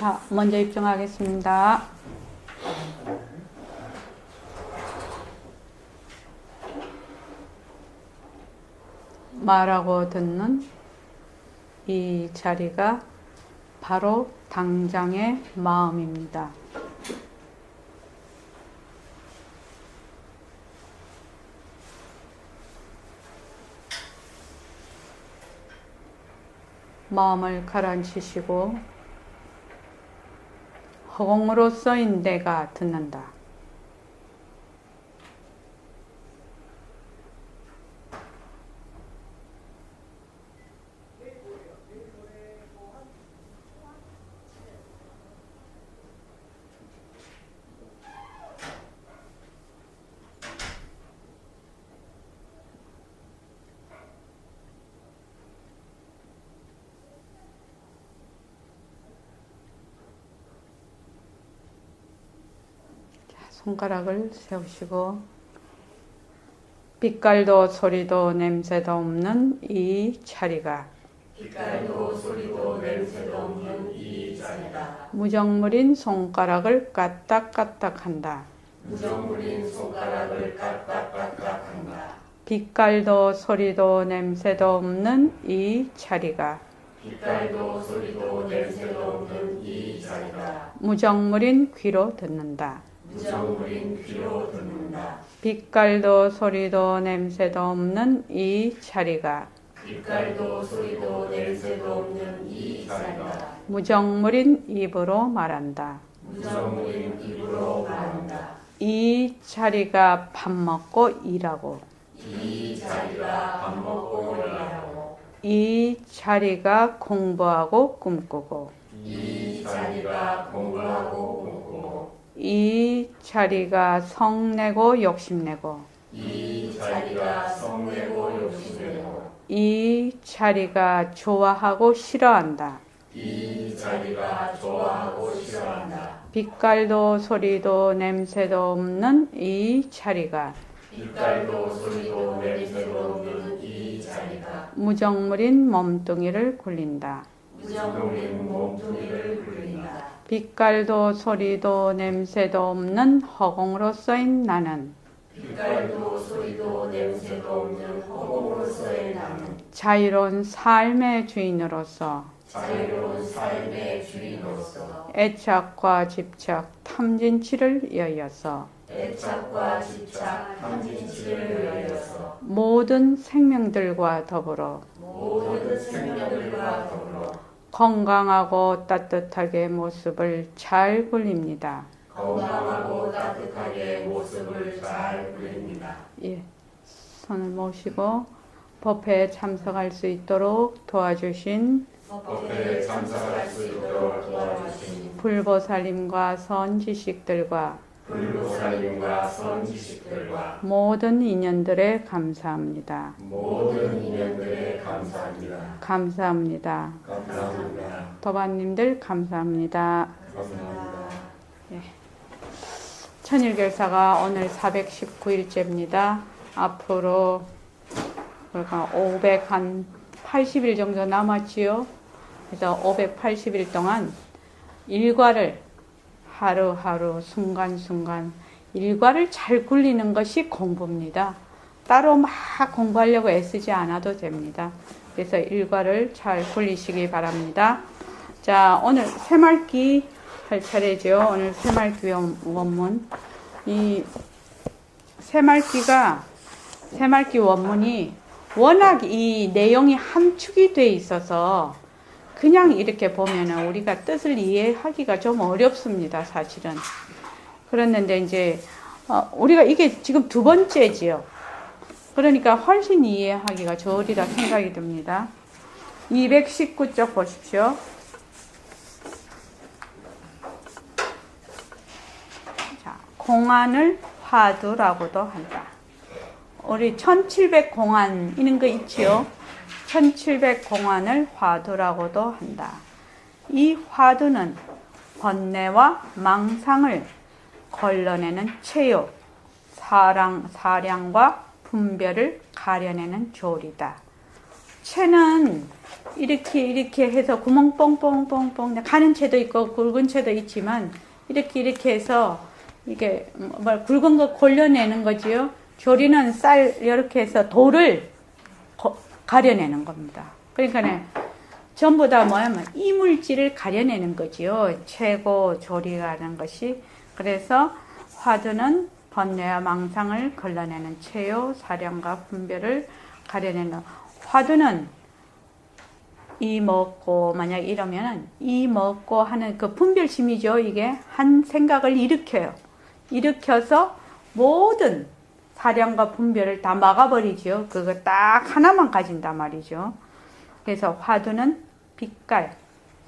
자, 먼저 입증하겠습니다. 말하고 듣는 이 자리가 바로 당장의 마음입니다. 마음을 가라앉히시고 허공으로 써인 내가 듣는다. 손가락을 세우시고 빛깔도 소리도 냄새도 없는 이 자리가 빛깔도 소리도 냄새도 없는 이 자리가 무정물인 손가락을 까딱까딱한다. 무정물인 손가락을 까딱까딱한다. 빛깔도 소리도 냄새도 없는 이 자리가 빛깔도 소리도 냄새도 없는 이 자리가 무정물인 귀로 듣는다. 무정물인 귀로 듣는다. 빛깔도 소리도 냄새도 없는 이 자리가 빛깔도 소리도 냄새도 없는 이 자리가 무정물인 입으로 말한다. 무정물인 입으로 말한다. 이 자리가 밥 먹고 일하고 이 자리가 밥 먹고 일하고 이 자리가 공부하고 꿈꾸고 이 자리가 공부하고 꿈꾸고 이 자리가 성내고 욕심내고 이 자리가 성내고 욕심내고 이 자리가 좋아하고 싫어한다. 이 자리가 좋아하고 싫어한다. 빛깔도 소리도 냄새도 없는 이 자리가 빛깔도 소리도 냄새도 없는 이 자리가 무정물인 몸뚱이를 굴린다. 무정물인 몸뚱이를 굴린다. 빛깔도 소리도 냄새도 없는 허공으로 써인 나는 빛깔도 소리도 냄새도 없는 허공으로서의 나는 자유로운 삶의 주인으로서 자유로운 삶의 주인으로서 애착과 집착, 탐진치를 여여서 애착과 집착, 탐진치를 위하여서 모든 생명들과 더불어 모든 생명들과 더불어 건강하고 따뜻하게 모습을 잘 굴립니다. 건강하고 따뜻하게 모습을 잘 굴립니다. 예, 손을 모시고 법회에 참석할 수 있도록 도와주신 법회에 참석할 수 있도록 도와주신 불보살님과 선지식들과 불보살님과 선지식들과 모든 인연들에 감사합니다. 모든 인연들에 감사합니다. 감사합니다. 감사합니다. 도반님들 감사합니다. 감사합니다. 천일결사가 오늘 419일째입니다. 앞으로 그러니까 580일 정도 남았지요. 그래서 580일 동안 일과를 하루하루 순간순간 일과를 잘 굴리는 것이 공부입니다. 따로 막 공부하려고 애쓰지 않아도 됩니다. 그래서 일과를 잘 굴리시기 바랍니다. 자, 오늘 새말기 할 차례죠. 오늘 새말기 원문. 이 새말기 원문이 워낙 이 내용이 함축이 돼 있어서 그냥 이렇게 보면은 우리가 뜻을 이해하기가 좀 어렵습니다, 사실은. 그랬는데 이제 우리가 이게 지금 두 번째지요. 그러니까 훨씬 이해하기가 좋으리라 생각이 듭니다. 219쪽 보십시오. 자, 공안을 화두라고도 한다. 우리 1700공안 이런 거 있지요. 1700공안을 화두라고도 한다. 이 화두는 번뇌와 망상을 걸러내는 체요, 사량과 분별을 가려내는 조리다. 채는 이렇게 해서 구멍 뽕뽕뽕뽕 가는 채도 있고 굵은 채도 있지만 이렇게 해서 이게 뭐 굵은 거 골려내는 거지요. 조리는 쌀 이렇게 해서 돌을 가려내는 겁니다. 그러니까 전부 다 뭐냐면 이물질을 가려내는 거지요. 채고 조리가 하는 것이. 그래서 화두는 번뇌와 망상을 걸러내는 채요, 사량과 분별을 가려내는. 화두는 이 먹고 만약 이러면은 이 먹고 하는 그 분별심이죠. 이게 한 생각을 일으켜요. 일으켜서 모든 사량과 분별을 다 막아버리죠. 그거 딱 하나만 가진단 말이죠. 그래서 화두는 빛깔,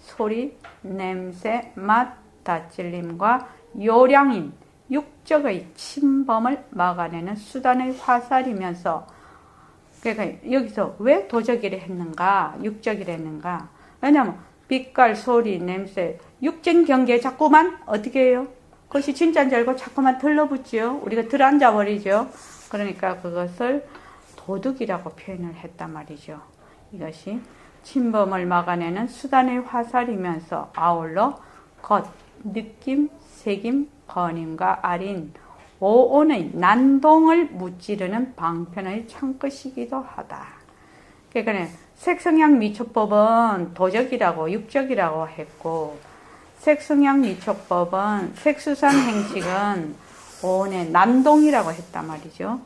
소리, 냄새, 맛, 다찔림과 요량인 육적의 침범을 막아내는 수단의 화살이면서, 그러니까 여기서 왜 도적이라 했는가, 육적이라 했는가? 왜냐하면 빛깔, 소리, 냄새, 육적 경계에 자꾸만 어떻게 해요? 그것이 진짜인 줄 알고 자꾸만 들러붙지요. 우리가 들어앉아 버리죠. 그러니까 그것을 도둑이라고 표현을 했단 말이죠. 이것이 침범을 막아내는 수단의 화살이면서 아울러 겉, 느낌, 색임, 번임과 알인 오온의 난동을 무찌르는 방편의 창끝이기도 하다. 그러니까 색성향 미촉법은 도적이라고 육적이라고 했고, 색성향 미촉법은 색수산 행식은 오온의 난동이라고 했단 말이죠.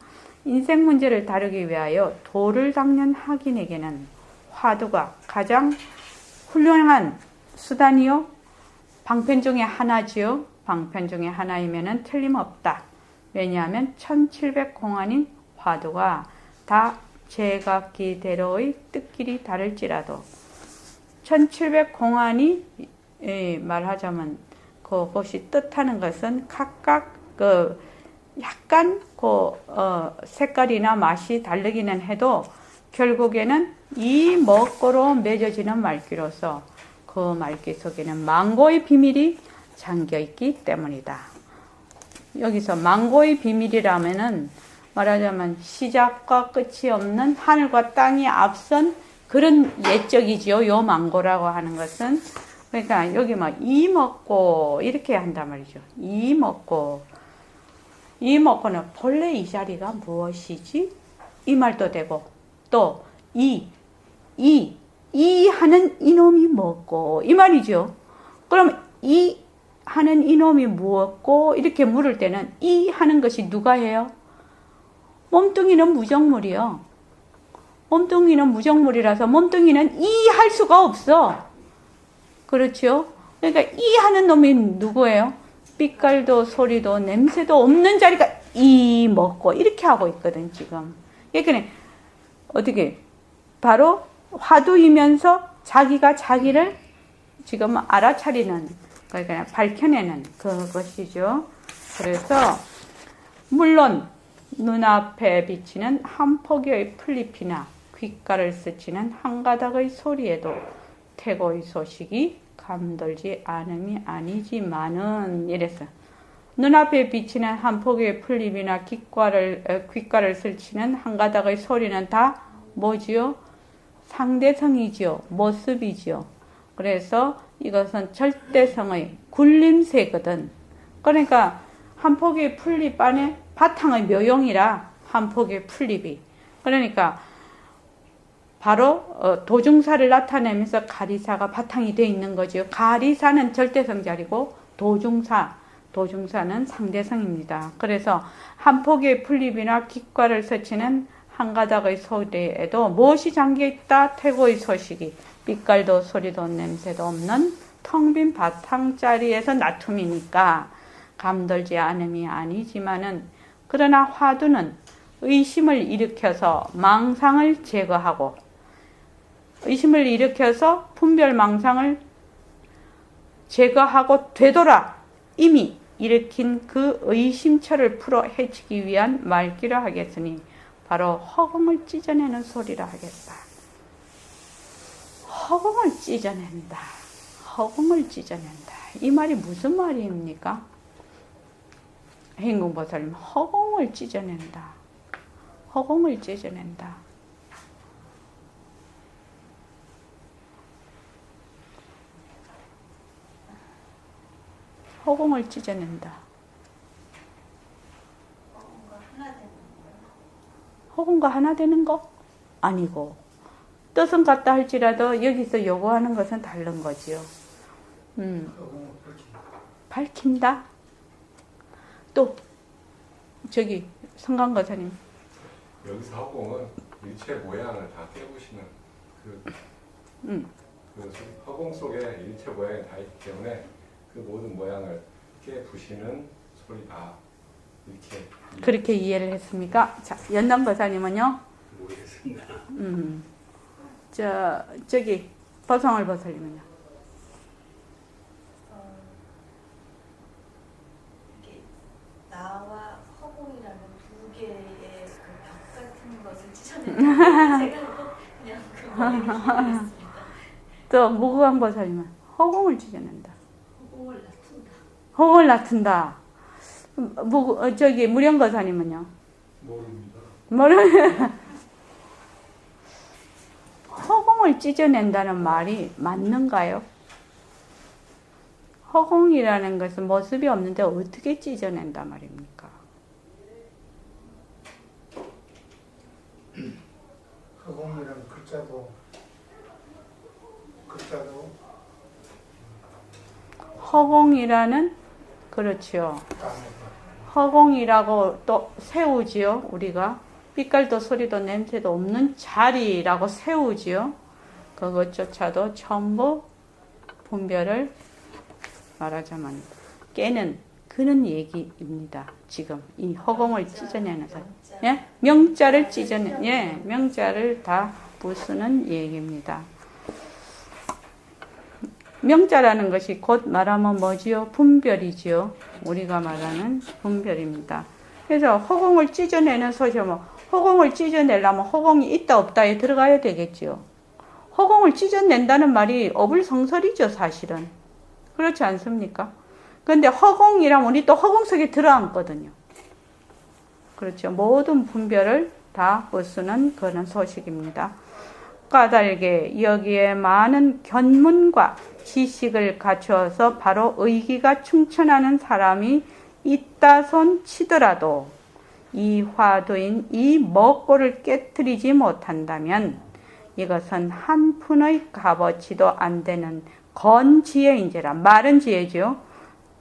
인생 문제를 다루기 위하여 도를 닦는 학인에게는 화두가 가장 훌륭한 수단이요, 방편 중에 하나지요. 방편 중에 하나이면은 틀림없다. 왜냐하면 1700공안인 화두가 다 제각기대로의 뜻길이 다를지라도 1700공안이 말하자면 그것이 뜻하는 것은 각각 그 약간 그 색깔이나 맛이 다르기는 해도 결국에는 이 먹고로 맺어지는 말귀로서 그 말귀 속에는 망고의 비밀이 잠겨있기 때문이다. 여기서 망고의 비밀이라면은 말하자면 시작과 끝이 없는 하늘과 땅이 앞선 그런 예적이지요. 요 망고라고 하는 것은. 그러니까 여기 막 이 먹고 이렇게 한단 말이죠. 이 먹고는 본래 이 자리가 무엇이지? 이 말도 되고, 또 이 하는 이놈이 먹고 이 말이죠. 그럼 이 하는 이놈이 무엇고 이렇게 물을 때는 이 하는 것이 누가 해요? 몸뚱이는 무정물이요. 몸뚱이는 무정물이라서 몸뚱이는 이 할 수가 없어. 그렇죠? 그러니까 이 하는 놈이 누구예요? 빛깔도 소리도 냄새도 없는 자리가 이 먹고 이렇게 하고 있거든 지금. 그러니까 어떻게 바로 화두이면서 자기가 자기를 지금 알아차리는, 그러니까 밝혀내는 그것이죠. 그래서 물론 눈앞에 비치는 한 포기의 풀잎이나 귓가를 스치는 한 가닥의 소리에도 태고의 소식이 감돌지 않음이 아니지만은, 이래서 눈앞에 비치는 한 포기의 풀잎이나 귓가를 스치는 한 가닥의 소리는 다 뭐지요? 상대성이지요. 모습이지요. 그래서 이것은 절대성의 굴림새거든. 그러니까 한 포기의 풀잎 안에 바탕의 묘용이라 한 포기의 풀잎이. 그러니까 바로 도중사를 나타내면서 가리사가 바탕이 되어 있는 거죠. 가리사는 절대성 자리고 도중사는 상대성입니다. 그래서 한 포기의 풀잎이나 귓가를 스치는 한 가닥의 소리에도 무엇이 잠겨있다? 태고의 소식이 빛깔도 소리도 냄새도 없는 텅 빈 바탕자리에서 나툼이니까 감돌지 않음이 아니지만은, 그러나 화두는 의심을 일으켜서 망상을 제거하고, 의심을 일으켜서 분별 망상을 제거하고 되돌아 이미 일으킨 그 의심처를 풀어 해치기 위한 말귀라 하겠으니 바로 허공을 찢어내는 소리라 하겠다. 허공을 찢어낸다. 허공을 찢어낸다. 이 말이 무슨 말입니까? 행궁보살님, 허공을 찢어낸다. 허공을 찢어낸다. 허공을 찢어낸다. 허공과 하나 되는 거? 아니고 뜻은 같다 할지라도 여기서 요구하는 것은 다른 거지요. 밝힌다. 또 저기 성강거사님. 여기서 허공은 일체 모양을 다 깨부시는 그 허공 속에 일체 모양이 다 있기 때문에 그 모든 모양을 깨부시는 소리다. 이렇게 그렇게 이해를 했습니까? 자, 연담거사님은요? 모르겠습니다. 저기 버성을 버설님은요? 이게 나와 허공이라는 두 개의 그 벽 같은 것을 찢어낸다. 제가 그냥 그 머리를 기억했습니다. 또 무구강 버설님은 허공을 찢어낸다. 허공을 낮춘다. 허공을 낮춘다. 저기 무령거사님은요? 모릅니다. 허공을 찢어낸다는 말이 맞는가요? 허공이라는 것은 모습이 없는데 어떻게 찢어낸단 말입니까? 허공이라는 글자도 허공이라는 그렇죠. 허공이라고 또 세우지요. 우리가 빛깔도 소리도 냄새도 없는 자리라고 세우지요. 그것조차도 전부 분별을 말하자면 깨는 그런 얘기입니다. 지금 이 허공을 찢어내는 사람, 예? 명자를 찢어내, 예, 명자를 다 부수는 얘기입니다. 명자라는 것이 곧 말하면 뭐지요? 분별이지요. 우리가 말하는 분별입니다. 그래서 허공을 찢어내는 소시 뭐 허공을 찢어내려면 허공이 있다 없다에 들어가야 되겠지요. 허공을 찢어낸다는 말이 어불성설이죠, 사실은. 그렇지 않습니까? 그런데 허공이라면 우리 또 허공 속에 들어앉거든요. 그렇죠. 모든 분별을 다 부수는 그런 소식입니다. 까닭에 여기에 많은 견문과 지식을 갖추어서 바로 의기가 충천하는 사람이 있다손 치더라도 이 화두인 이 먹고를 깨뜨리지 못한다면 이것은 한 푼의 값어치도 안 되는 건지혜인지라 말은 지혜죠.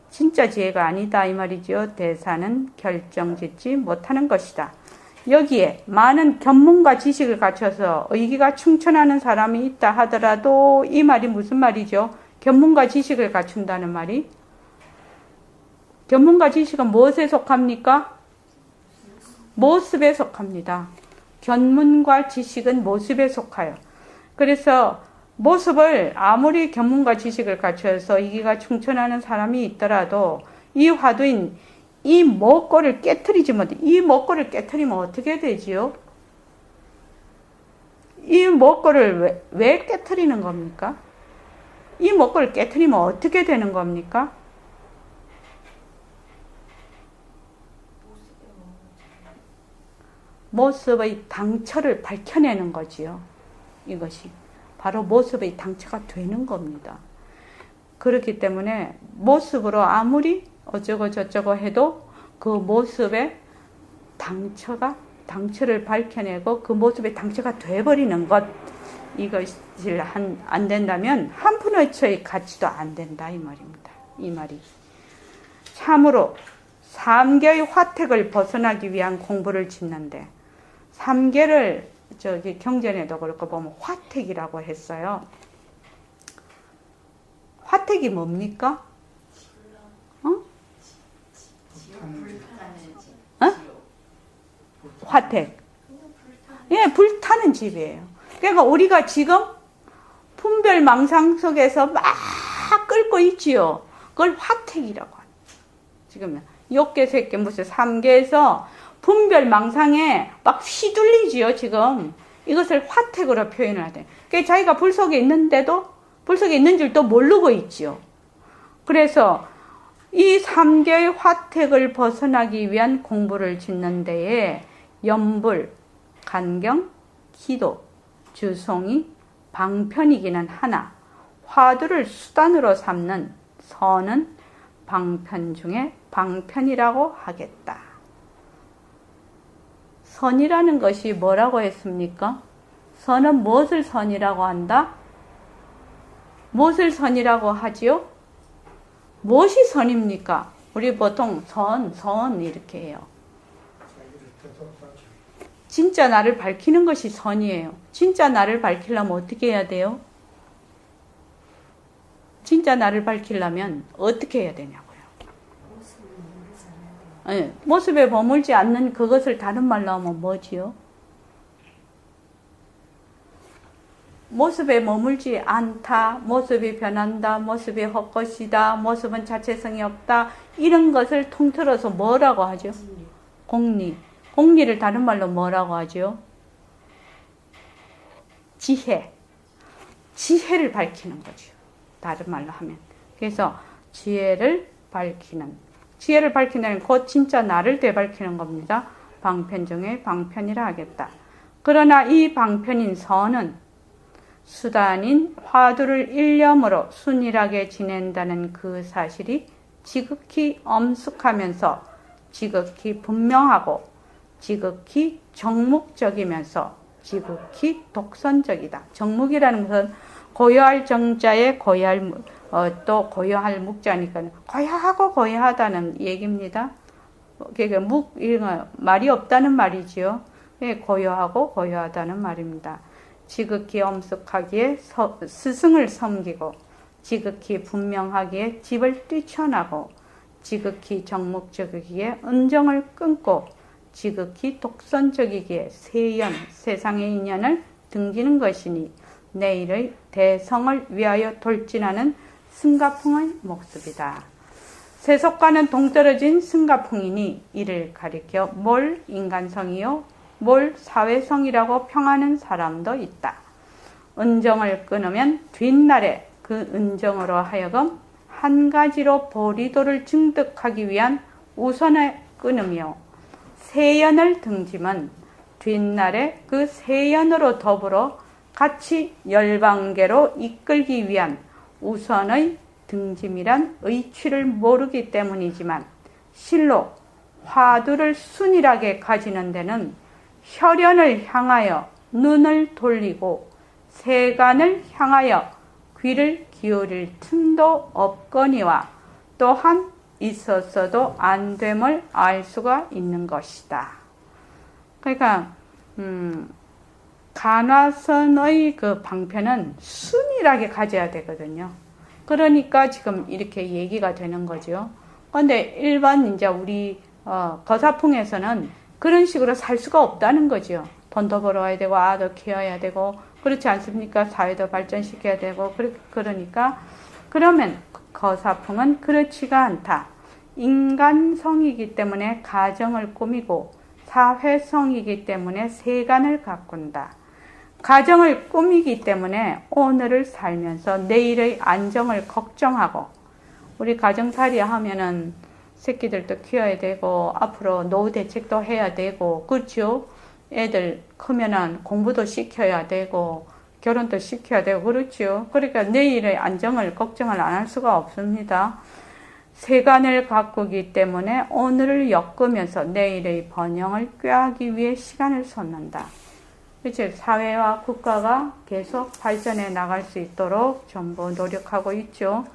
진짜 지혜가 아니다 이 말이죠. 대사는 결정짓지 못하는 것이다. 여기에 많은 견문과 지식을 갖춰서 의기가 충천하는 사람이 있다 하더라도 이 말이 무슨 말이죠? 견문과 지식을 갖춘다는 말이 견문과 지식은 무엇에 속합니까? 모습에 속합니다. 견문과 지식은 모습에 속하여. 그래서 모습을 아무리 견문과 지식을 갖춰서 의기가 충천하는 사람이 있더라도 이 화두인 이 먹고를 깨트리지 못해. 이 먹고를 깨트리면 어떻게 되지요? 이 먹고를 왜 깨트리는 겁니까? 이 먹고를 깨트리면 어떻게 되는 겁니까? 모습의 당처를 밝혀내는 거지요. 이것이 바로 모습의 당처가 되는 겁니다. 그렇기 때문에 모습으로 아무리 어쩌고 저쩌고 해도 그 모습의 당처를 밝혀내고 그 모습의 당처가 돼버리는 것, 이것이 안 된다면 한 푼의 처의 가치도 안 된다 이 말입니다. 이 말이 참으로 삼계의 화택을 벗어나기 위한 공부를 짓는데, 삼계를 저기 경전에도 그렇고 보면 화택이라고 했어요. 화택이 뭡니까? 화택. 예, 불타는 집이에요. 그러니까 우리가 지금 분별망상 속에서 막 끓고 있지요. 그걸 화택이라고 합니다. 지금 욕계, 색계, 무슨 삼계에서 분별망상에 막 휘둘리지요, 지금. 이것을 화택으로 표현을 하대. 그러니까 자기가 불 속에 있는데도, 불 속에 있는 줄도 모르고 있지요. 그래서 이 삼계의 화택을 벗어나기 위한 공부를 짓는 데에 염불, 간경, 기도, 주송이, 방편이기는 하나 화두를 수단으로 삼는 선은 방편 중에 방편이라고 하겠다. 선이라는 것이 뭐라고 했습니까? 선은 무엇을 선이라고 한다? 무엇을 선이라고 하지요? 무엇이 선입니까? 우리 보통 선 이렇게 해요. 자기를 대접하지. 진짜 나를 밝히는 것이 선이에요. 진짜 나를 밝히려면 어떻게 해야 돼요? 진짜 나를 밝히려면 어떻게 해야 되냐고요. 네, 모습에 머물지 않는 그것을 다른 말로 하면 뭐지요? 모습에 머물지 않다, 모습이 변한다, 모습이 헛것이다, 모습은 자체성이 없다, 이런 것을 통틀어서 뭐라고 하죠? 공리. 공리를 다른 말로 뭐라고 하죠? 지혜. 지혜를 밝히는 거죠. 다른 말로 하면. 그래서 지혜를 밝히는 곧 진짜 나를 되밝히는 겁니다. 방편 중에 방편이라 하겠다. 그러나 이 방편인 선은 수단인 화두를 일념으로 순일하게 지낸다는 그 사실이 지극히 엄숙하면서 지극히 분명하고 지극히 정묵적이면서 지극히 독선적이다. 정묵이라는 것은 고요할 정자에 또 고요할 묵자니까 고요하고 고요하다는 얘기입니다. 그러니까 말이 없다는 말이지요. 고요하고 고요하다는 말입니다. 지극히 엄숙하기에 스승을 섬기고 지극히 분명하기에 집을 뛰쳐나고 지극히 정묵적이기에 은정을 끊고 지극히 독선적이기에 세상의 인연을 등지는 것이니 내일의 대성을 위하여 돌진하는 승가풍의 모습이다. 세속과는 동떨어진 승가풍이니 이를 가리켜 뭘 인간성이요 뭘 사회성이라고 평하는 사람도 있다. 은정을 끊으면 뒷날에 그 은정으로 하여금 한 가지로 보리도를 증득하기 위한 우선을 끊으며 세연을 등지면 뒷날에 그 세연으로 더불어 같이 열방계로 이끌기 위한 우선의 등짐이란 의취를 모르기 때문이지만 실로 화두를 순일하게 가지는 데는 혈연을 향하여 눈을 돌리고 세간을 향하여 귀를 기울일 틈도 없거니와 또한 있었어도 안 됨을 알 수가 있는 것이다. 그러니까 간화선의 그 방편은 순일하게 가져야 되거든요. 그러니까 지금 이렇게 얘기가 되는 거죠. 그런데 일반 이제 우리 거사풍에서는 그런 식으로 살 수가 없다는 거죠. 돈도 벌어야 되고 아도 키워야 되고 그렇지 않습니까? 사회도 발전시켜야 되고 그러니까 그러면 거사풍은 그렇지가 않다. 인간성이기 때문에 가정을 꾸미고 사회성이기 때문에 세간을 가꾼다. 가정을 꾸미기 때문에 오늘을 살면서 내일의 안정을 걱정하고 우리 가정살이 하면은 새끼들도 키워야 되고 앞으로 노후 대책도 해야 되고 그렇죠? 애들 크면은 공부도 시켜야 되고 결혼도 시켜야 되고 그렇죠? 그러니까 내일의 안정을 걱정을 안 할 수가 없습니다. 세간을 가꾸기 때문에 오늘을 엮으면서 내일의 번영을 꾀하기 위해 시간을 쏟는다. 그렇죠? 사회와 국가가 계속 발전해 나갈 수 있도록 전부 노력하고 있죠.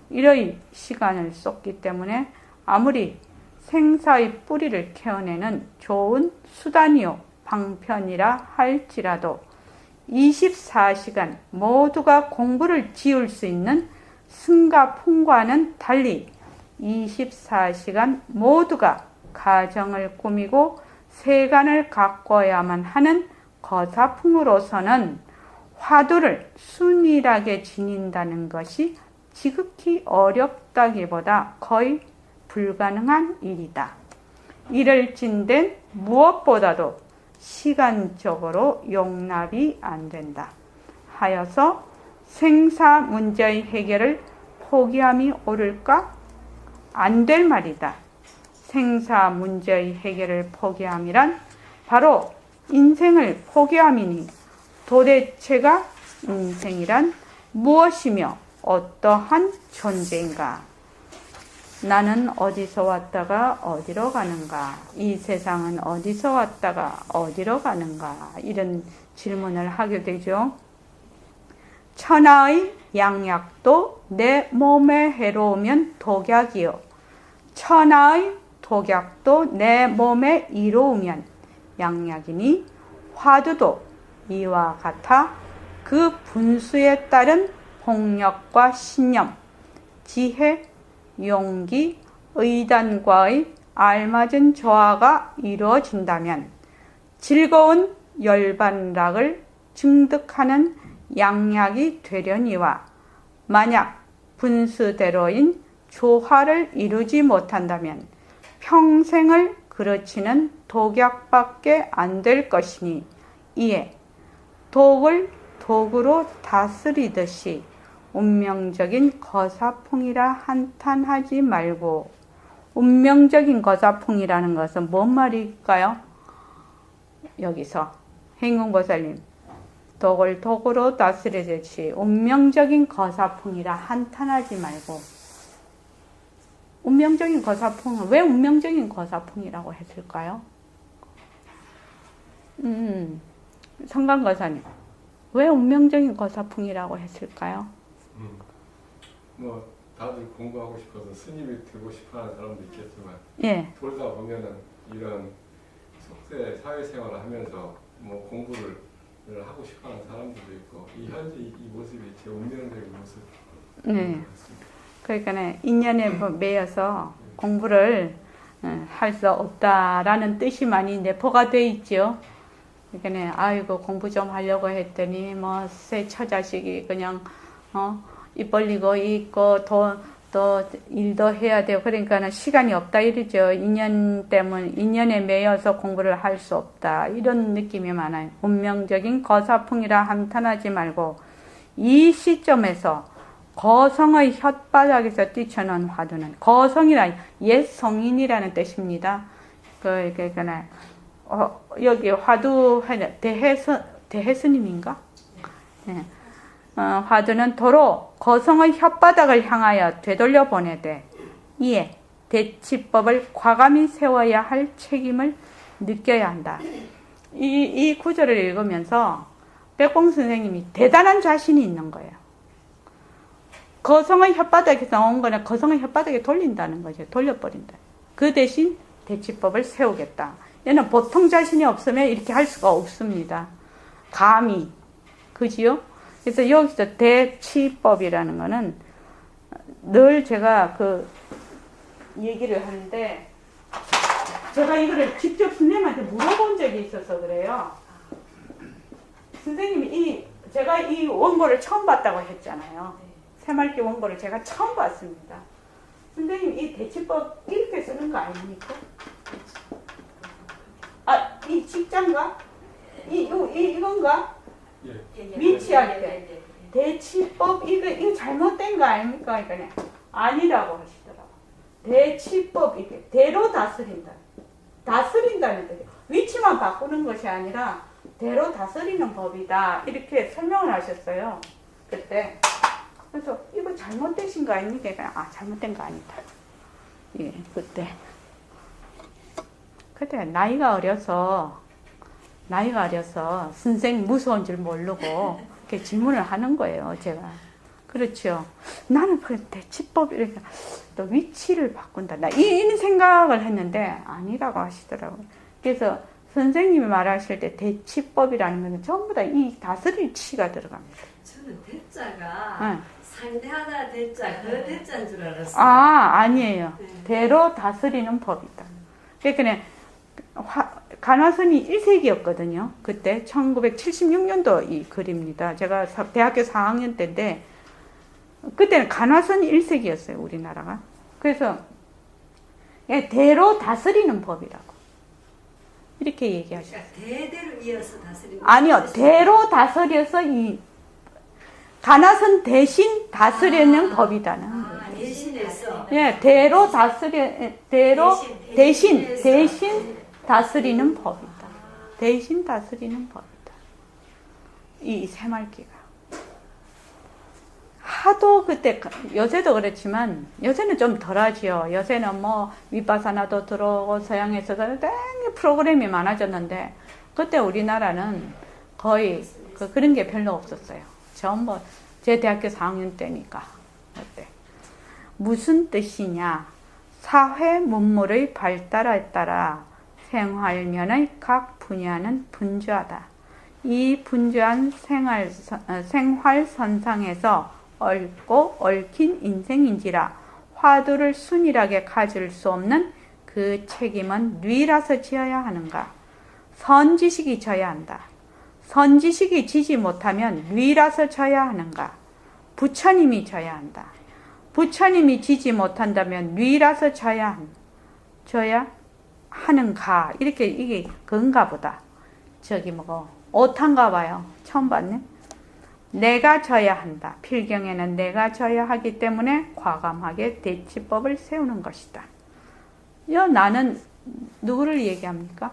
이러이 시간을 쏟기 때문에 아무리 생사의 뿌리를 캐어내는 좋은 수단이요 방편이라 할지라도 24시간 모두가 공부를 지을 수 있는 승가풍과는 달리 24시간 모두가 가정을 꾸미고 세간을 가꿔야만 하는 거사풍으로서는 화두를 순일하게 지닌다는 것이 지극히 어렵다기보다 거의 불가능한 일이다. 이를 진된 무엇보다도 시간적으로 용납이 안 된다. 하여서 생사 문제의 해결을 포기함이 옳을까? 안 될 말이다. 생사 문제의 해결을 포기함이란 바로 인생을 포기함이니 도대체가 인생이란 무엇이며 어떠한 존재인가? 나는 어디서 왔다가 어디로 가는가? 이 세상은 어디서 왔다가 어디로 가는가? 이런 질문을 하게 되죠. 천하의 양약도 내 몸에 해로우면 독약이요. 천하의 독약도 내 몸에 이로우면 양약이니 화두도 이와 같아 그 분수에 따른 폭력과 신념, 지혜, 용기, 의단과의 알맞은 조화가 이루어진다면 즐거운 열반락을 증득하는 양약이 되려니와 만약 분수대로인 조화를 이루지 못한다면 평생을 그르치는 독약밖에 안 될 것이니 이에 독을 독으로 다스리듯이 운명적인 거사풍이라 한탄하지 말고. 운명적인 거사풍이라는 것은 뭔 말일까요? 여기서 행운보살님, 독을 독으로 다스리듯이 운명적인 거사풍이라 한탄하지 말고. 운명적인 거사풍은 왜 운명적인 거사풍이라고 했을까요? 성관거사님, 왜 운명적인 거사풍이라고 했을까요? 뭐 다들 공부하고 싶어서 스님이 되고 싶어하는 사람도 있겠지만 예. 돌다 보면은 이런 속세 사회생활을 하면서 뭐 공부를 하고 싶어하는 사람들도 있고 이 현재 이 모습이 제 운명적인 모습. 네. 그러니까 인연에 매여서 공부를 할 수 없다라는 뜻이 내포가 돼 있죠. 그러니까 아이고 공부 좀 하려고 했더니 뭐 새 처자식이 그냥 입 벌리고 있고 또 일도 해야 되고 그러니까는 시간이 없다 이러죠. 인연에 매여서 공부를 할 수 없다 이런 느낌이 많아요. 운명적인 거사풍이라 한탄하지 말고 이 시점에서 거성의 혓바닥에서 뛰쳐나온 화두는 거성이란 옛 성인이라는 뜻입니다. 그러니까 여기 화두 대해스님인가? 네. 화두는 도로 거성의 혓바닥을 향하여 되돌려 보내되 이에 대치법을 과감히 세워야 할 책임을 느껴야 한다. 이 구절을 읽으면서 백봉 선생님이 대단한 자신이 있는 거예요. 거성의 혓바닥에서 나온 거는 거성의 혓바닥에 돌린다는 거죠. 돌려버린다. 그 대신 대치법을 세우겠다. 얘는 보통 자신이 없으면 이렇게 할 수가 없습니다. 감히. 그지요? 그래서 여기서 대치법이라는 거는 늘 제가 얘기를 하는데 제가 이거를 직접 선생님한테 물어본 적이 있어서 그래요. 선생님이 제가 이 원고를 처음 봤다고 했잖아요. 새말기 원고를 제가 처음 봤습니다. 선생님 이 대치법 이렇게 쓰는 거 아닙니까? 이 직장가? 이건가? 예. 위치할 때 대치법 이거 잘못된 거 아닙니까? 그러니까 아니라고 하시더라고. 대치법 이게 대로 다스린다는 뜻이에요. 위치만 바꾸는 것이 아니라 대로 다스리는 법이다 이렇게 설명을 하셨어요. 그때 그래서 이거 잘못되신 거 아닙니까? 그러니까 잘못된 거 아니다. 예, 그때 나이가 어려서 선생 무서운 줄 모르고 이렇게 질문을 하는 거예요, 제가. 그렇죠. 나는 그 대치법 이렇게 또 위치를 바꾼다. 이런 생각을 했는데 아니라고 하시더라고요. 그래서 선생님이 말하실 때 대치법이라는 것은 전부 다 이 다스릴 치가 들어갑니다. 저는 대자가 상대하다 대자, 그 대자인 줄 알았어요. 아니에요. 네. 대로 다스리는 법이다. 그러니까 간화선이 1세기였거든요. 그때 1976년도 이 글입니다. 제가 대학교 4학년 때인데 그때는 간화선이 1세기였어요. 우리나라가. 그래서 대로 다스리는 법이라고 이렇게 얘기하셨어요. 그러니까 대대로 이어서 다스리는 아니요. 대로 다스려서 이 간화선 대신 다스리는 법이다는 거예요. 대신해서 대로 대신 다스리는 법이다. 대신 다스리는 법이다. 이 새말기가. 하도 그때, 요새도 그렇지만, 요새는 좀 덜하지요. 요새는 뭐, 윗바사나도 들어오고, 서양에서도 땡 프로그램이 많아졌는데, 그때 우리나라는 거의 그런 게 별로 없었어요. 전부, 제 대학교 4학년 때니까, 그때. 무슨 뜻이냐? 사회 문물의 발달에 따라 생활면의 각 분야는 분주하다. 이 분주한 생활선상에서 얽고 얽힌 인생인지라 화두를 순일하게 가질 수 없는 그 책임은 누이라서 지어야 하는가? 선지식이 져야 한다. 선지식이 지지 못하면 누이라서 져야 하는가? 부처님이 져야 한다. 부처님이 지지 못한다면 누이라서 져야 하는가? 이렇게 이게 그건가 보다. 저기 뭐고 오탄가 봐요. 처음 봤네. 내가 져야 한다. 필경에는 내가 져야 하기 때문에 과감하게 대치법을 세우는 것이다. 나는 누구를 얘기합니까?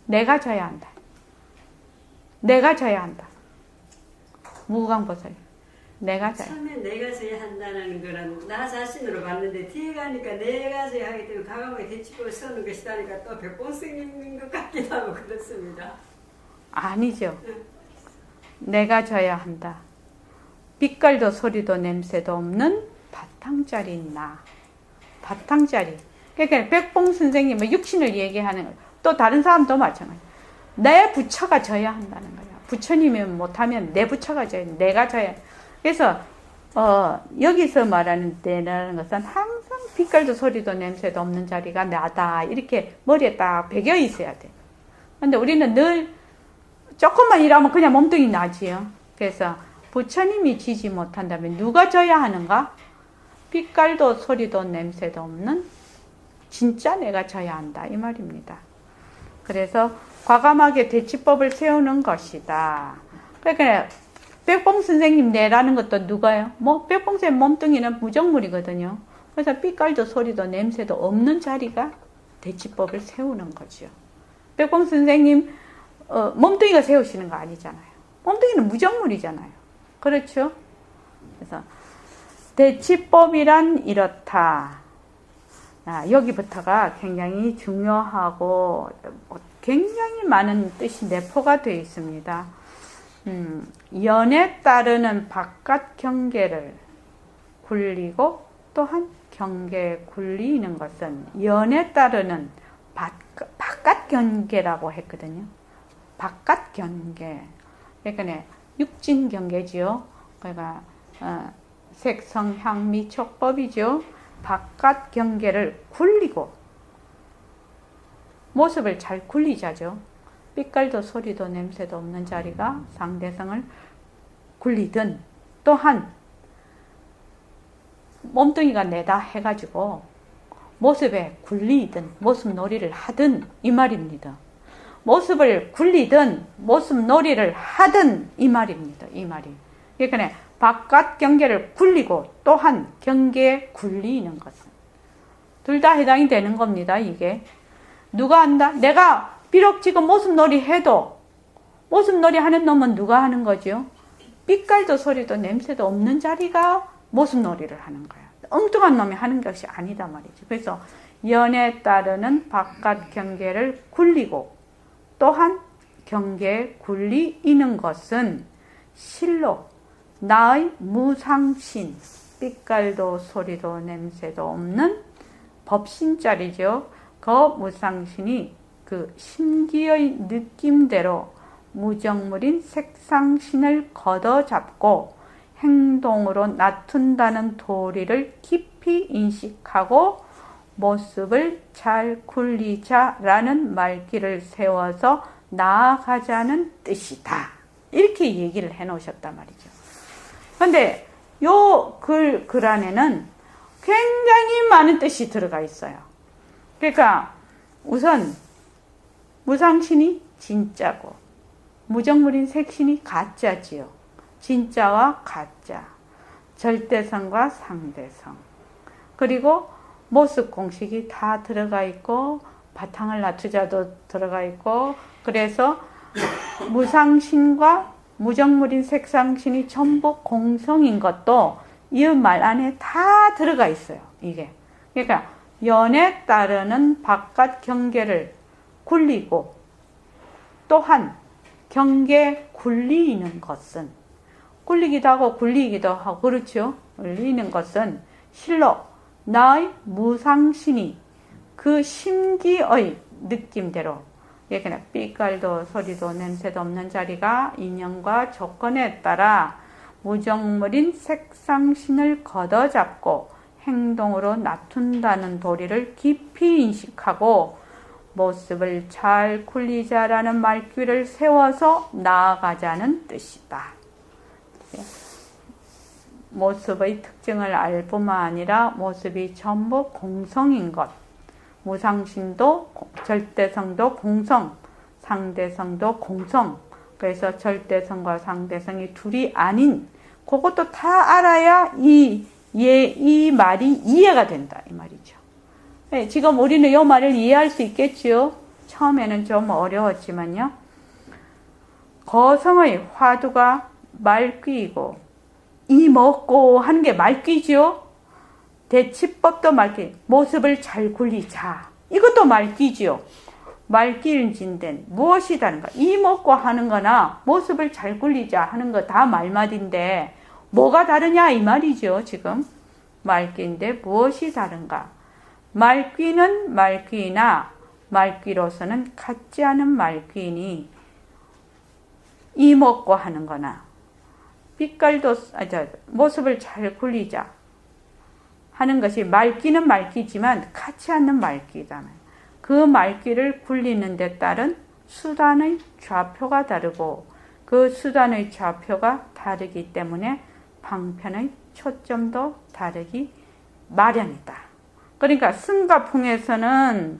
내가 져야 한다. 내가 져야 한다. 무광보살. 내가 져야. 처음에 내가 져야 한다는 거는 나 자신으로 봤는데 뒤에 가니까 내가 져야 하기 때문에 과감하게 대치법을 세우는 것이다니까 또 백봉스님인 것 같기도 하고 그렇습니다. 아니죠. 내가 져야 한다. 빛깔도 소리도 냄새도 없는 바탕짜리 나. 바탕짜리. 그러니까 백봉 선생님은 육신을 얘기하는 또 다른 사람도 마찬가지. 내 부처가 져야 한다는 거야. 부처님이 못하면 내 부처가 져야 돼. 내가 져야 돼. 그래서 여기서 말하는 때라는 것은 항상 빛깔도 소리도 냄새도 없는 자리가 나다. 이렇게 머리에 딱 배겨 있어야 돼. 근데 우리는 늘 조금만 일하면 그냥 몸뚱이 나지요. 그래서 부처님이 지지 못한다면 누가 져야 하는가? 빛깔도 소리도 냄새도 없는 진짜 내가 져야 한다. 이 말입니다. 그래서 과감하게 대치법을 세우는 것이다. 그러니까 백봉 선생님 내라는 것도 누가요? 백봉 선생님 몸뚱이는 무정물이거든요. 그래서 빛깔도 소리도 냄새도 없는 자리가 대치법을 세우는 거죠. 백봉 선생님 몸뚱이가 세우시는 거 아니잖아요. 몸뚱이는 무정물이잖아요. 그렇죠? 그래서 대치법이란 이렇다. 여기부터가 굉장히 중요하고 굉장히 많은 뜻이 내포가 되어 있습니다. 연에 따르는 바깥 경계를 굴리고 또한 경계에 굴리는 것은 연에 따르는 바깥 경계라고 했거든요. 바깥 경계. 그러니까 육진 경계지요. 그러니까 색성 향미 촉법이죠. 바깥 경계를 굴리고 모습을 잘 굴리자죠. 빛깔도 소리도 냄새도 없는 자리가 상대성을 굴리든 또한 몸뚱이가 내다 해가지고 모습에 굴리든 모습 놀이를 하든 이 말입니다. 모습을 굴리든 모습 놀이를 하든 이 말입니다. 이 말이. 그러니까 바깥 경계를 굴리고 또한 경계에 굴리는 것은 둘 다 해당이 되는 겁니다. 이게 누가 한다? 내가 비록 지금 모습놀이 해도 모습놀이 하는 놈은 누가 하는 거죠? 빛깔도 소리도 냄새도 없는 자리가 모습놀이를 하는 거야. 엉뚱한 놈이 하는 것이 아니다 말이죠. 그래서 연에 따르는 바깥 경계를 굴리고 또한 경계에 굴리는 것은 실로 나의 무상신, 빛깔도 소리도 냄새도 없는 법신자리죠. 그 무상신이 그 심기의 느낌대로 무정물인 색상신을 걷어잡고 행동으로 나툰다는 도리를 깊이 인식하고 모습을 잘 굴리자라는 말귀를 세워서 나아가자는 뜻이다. 이렇게 얘기를 해 놓으셨단 말이죠. 근데 요 글 안에는 굉장히 많은 뜻이 들어가 있어요. 그러니까 우선 무상신이 진짜고 무정물인 색신이 가짜지요. 진짜와 가짜, 절대성과 상대성, 그리고 모습 공식이 다 들어가 있고 바탕을 낮추자도 들어가 있고, 그래서 무상신과 무정물인 색상신이 전부 공성인 것도 이 말 안에 다 들어가 있어요. 이게. 그러니까 연에 따르는 바깥 경계를 굴리고 또한 경계 굴리는 것은 굴리기도 하고 굴리기도 하고 그렇죠. 굴리는 것은 실로 나의 무상신이 그 심기의 느낌대로 그러니까 삐깔도 소리도 냄새도 없는 자리가 인연과 조건에 따라 무정물인 색상신을 걷어잡고 행동으로 나툰다는 도리를 깊이 인식하고 모습을 잘 굴리자라는 말귀를 세워서 나아가자는 뜻이다. 모습의 특징을 알 뿐만 아니라 모습이 전부 공성인 것. 무상신도 절대성도 공성, 상대성도 공성. 그래서 절대성과 상대성이 둘이 아닌 그것도 다 알아야 이 말이 이해가 된다 이 말이죠. 네, 지금 우리는 이 말을 이해할 수 있겠지요. 처음에는 좀 어려웠지만요. 거성의 화두가 말귀이고 이 먹고 하는 게 말귀죠. 대치법도 말귀, 모습을 잘 굴리자. 이것도 말귀지요. 말귀인진된 무엇이 다른가? 이 먹고 하는 거나 모습을 잘 굴리자 하는 거 다 말말인데 뭐가 다르냐 이 말이죠. 지금 말귀인데 무엇이 다른가? 말귀는 말귀이나 말귀로서는 같지 않은 말귀이니 이 먹고 하는 거나 빛깔도 모습을 잘 굴리자 하는 것이 말귀는 말귀지만 같지 않는 말귀다. 그 말귀를 굴리는 데 따른 수단의 좌표가 다르고 그 수단의 좌표가 다르기 때문에 방편의 초점도 다르기 마련이다. 그러니까 승가풍에서는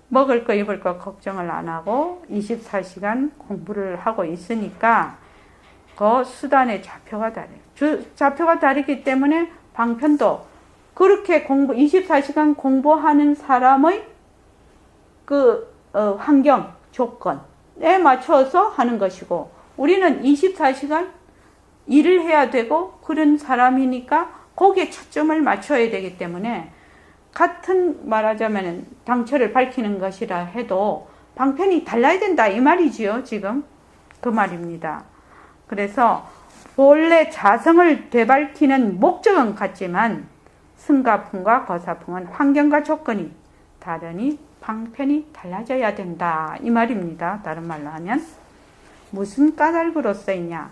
먹을 거 입을 거 걱정을 안 하고 24시간 공부를 하고 있으니까 그 수단의 좌표가 다르요. 좌표가 다르기 때문에 방편도 그렇게 24시간 공부하는 사람의 환경, 조건에 맞춰서 하는 것이고 우리는 24시간 일을 해야 되고 그런 사람이니까 거기에 초점을 맞춰야 되기 때문에 같은 말하자면 당처를 밝히는 것이라 해도 방편이 달라야 된다 이 말이지요. 지금 그 말입니다. 그래서 본래 자성을 되밝히는 목적은 같지만 승가풍과 거사풍은 환경과 조건이 다르니 방편이 달라져야 된다 이 말입니다. 다른 말로 하면 무슨 까닭으로 쓰이냐.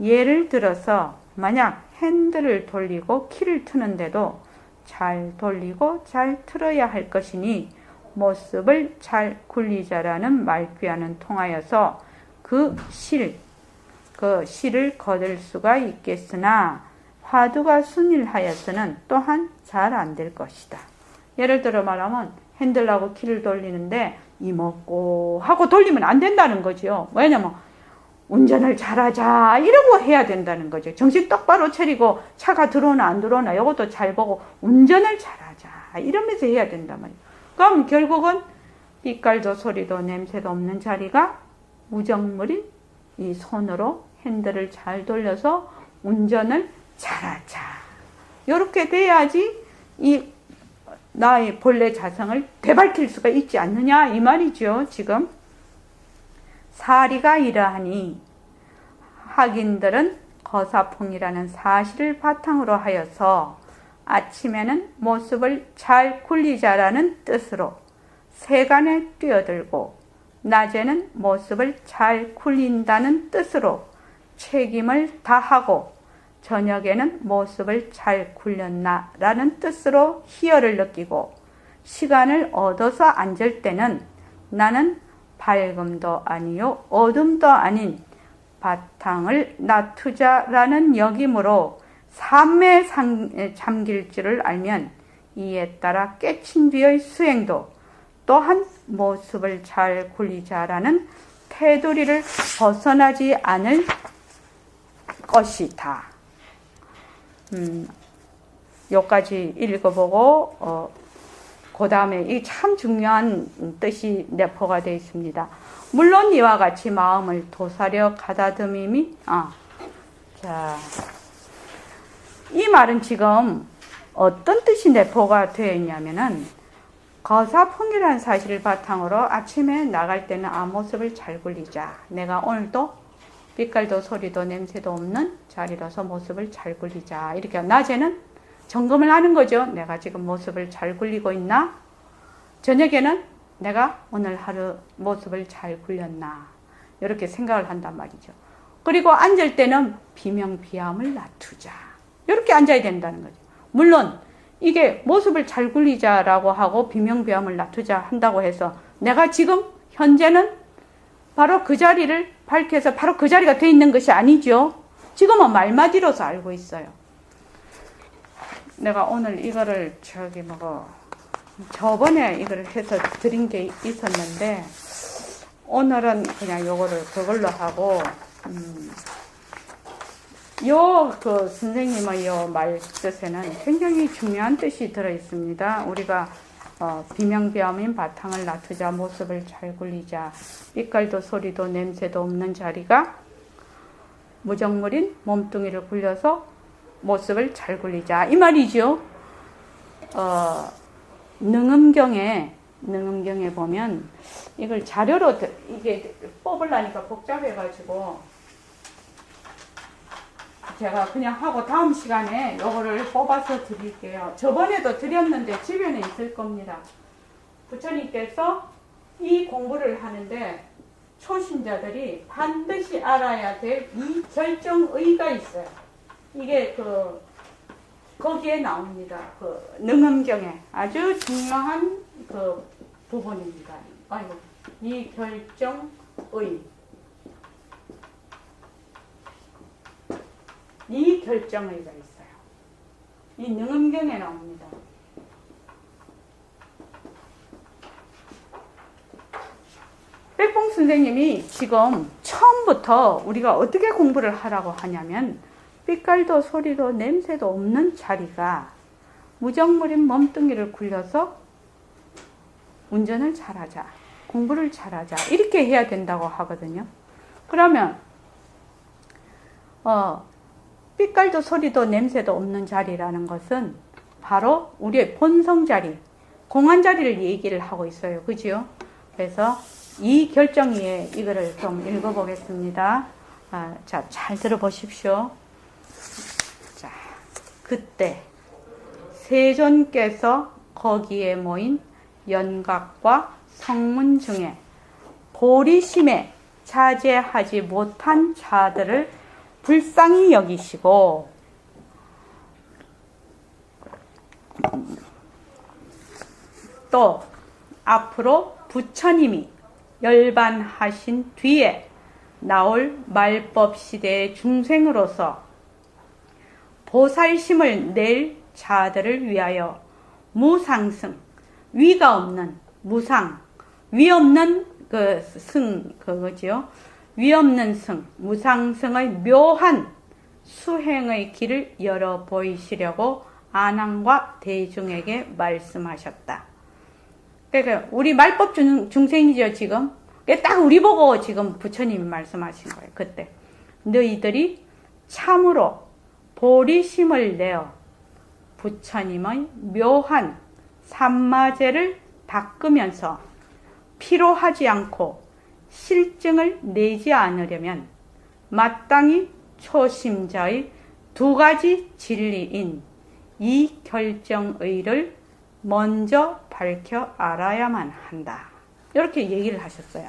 예를 들어서 만약 핸들을 돌리고 키를 트는데도 잘 돌리고 잘 틀어야 할 것이니 모습을 잘 굴리자라는 말귀와는 통하여서 그 실을 거둘 수가 있겠으나 화두가 순일하여서는 또한 잘 안 될 것이다. 예를 들어 말하면 핸들하고 키를 돌리는데 이먹고 하고 돌리면 안 된다는 거죠. 왜냐면 운전을 잘하자 이러고 해야 된다는 거죠. 정신 똑바로 차리고 차가 들어오나 안 들어오나 이것도 잘 보고 운전을 잘하자 이러면서 해야 된단 말이에요. 그럼 결국은 빛깔도 소리도 냄새도 없는 자리가 무정물인 이 손으로 핸들을 잘 돌려서 운전을 잘하자. 이렇게 돼야지 이 나의 본래 자성을 되밝힐 수가 있지 않느냐 이 말이죠. 지금 사리가 이러하니 학인들은 거사풍이라는 사실을 바탕으로 하여서 아침에는 모습을 잘 굴리자라는 뜻으로 세간에 뛰어들고 낮에는 모습을 잘 굴린다는 뜻으로 책임을 다하고 저녁에는 모습을 잘 굴렸나라는 뜻으로 희열을 느끼고 시간을 얻어서 앉을 때는 나는 밝음도 아니요 어둠도 아닌 바탕을 놔두자라는 역임으로 삶에 잠길 줄을 알면 이에 따라 깨친 뒤의 수행도 또한 모습을 잘 굴리자라는 테두리를 벗어나지 않을 것이다. 여기까지 읽어보고 그 다음에 이 참 중요한 뜻이 내포가 되어 있습니다. 물론 이와 같이 마음을 도사려 가다듬음이 자, 이 말은 지금 어떤 뜻이 내포가 되어 있냐면은 거사풍이라는 사실을 바탕으로 아침에 나갈 때는 모습을 잘 굴리자. 내가 오늘도 빛깔도 소리도 냄새도 없는 자리라서 모습을 잘 굴리자. 이렇게 낮에는 점검을 하는 거죠. 내가 지금 모습을 잘 굴리고 있나? 저녁에는 내가 오늘 하루 모습을 잘 굴렸나? 이렇게 생각을 한단 말이죠. 그리고 앉을 때는 비명비암을 놔두자. 이렇게 앉아야 된다는 거죠. 물론 이게 모습을 잘 굴리자라고 하고 비명비암을 놔두자 한다고 해서 내가 지금 현재는 바로 그 자리를 밝혀서 바로 그 자리가 돼 있는 것이 아니죠. 지금은 말마디로서 알고 있어요. 내가 오늘 이거를 저번에 이거를 해서 드린 게 있었는데 오늘은 그냥 요거를 그걸로 하고 그 선생님의 요 말 뜻에는 굉장히 중요한 뜻이 들어 있습니다. 우리가 비명비암인 바탕을 놔두자, 모습을 잘 굴리자, 빛깔도 소리도 냄새도 없는 자리가 무정물인 몸뚱이를 굴려서 모습을 잘 굴리자 이 말이죠. 능음경에 보면 이걸 자료로 이게 뽑으려니까 복잡해가지고 제가 그냥 하고 다음 시간에 요거를 뽑아서 드릴게요. 저번에도 드렸는데 주변에 있을 겁니다. 부처님께서 이 공부를 하는데 초신자들이 반드시 알아야 될 이 결정의가 있어요. 이게 거기에 나옵니다. 능음경에 아주 중요한 부분입니다. 이 결정의. 이 결정의가 있어요. 이 능음경에 나옵니다. 백봉 선생님이 지금 처음부터 우리가 어떻게 공부를 하라고 하냐면 빛깔도 소리도 냄새도 없는 자리가 무정물인 몸뚱이를 굴려서 운전을 잘하자, 공부를 잘하자 이렇게 해야 된다고 하거든요. 그러면 빛깔도 소리도 냄새도 없는 자리라는 것은 바로 우리의 본성 자리, 공안 자리를 얘기를 하고 있어요. 그죠? 그래서 이 결정위에 이거를 좀 읽어보겠습니다. 자, 잘 들어보십시오. 자, 그때 세존께서 거기에 모인 연각과 성문 중에 보리심에 자제하지 못한 자들을 불쌍히 여기시고 또 앞으로 부처님이 열반하신 뒤에 나올 말법 시대의 중생으로서 보살심을 낼 자들을 위하여 무상승, 위가 없는 무상, 위 없는 그거지요. 위 없는 승, 무상승의 묘한 수행의 길을 열어 보이시려고 안왕과 대중에게 말씀하셨다. 그러니까 우리 말법 중생이죠, 지금. 딱 우리 보고 지금 부처님이 말씀하신 거예요, 그때. 너희들이 참으로 보리심을 내어 부처님의 묘한 삼마제를 닦으면서 피로하지 않고 실증을 내지 않으려면 마땅히 초심자의 두 가지 진리인 이 결정의를 먼저 밝혀 알아야만 한다. 이렇게 얘기를 하셨어요.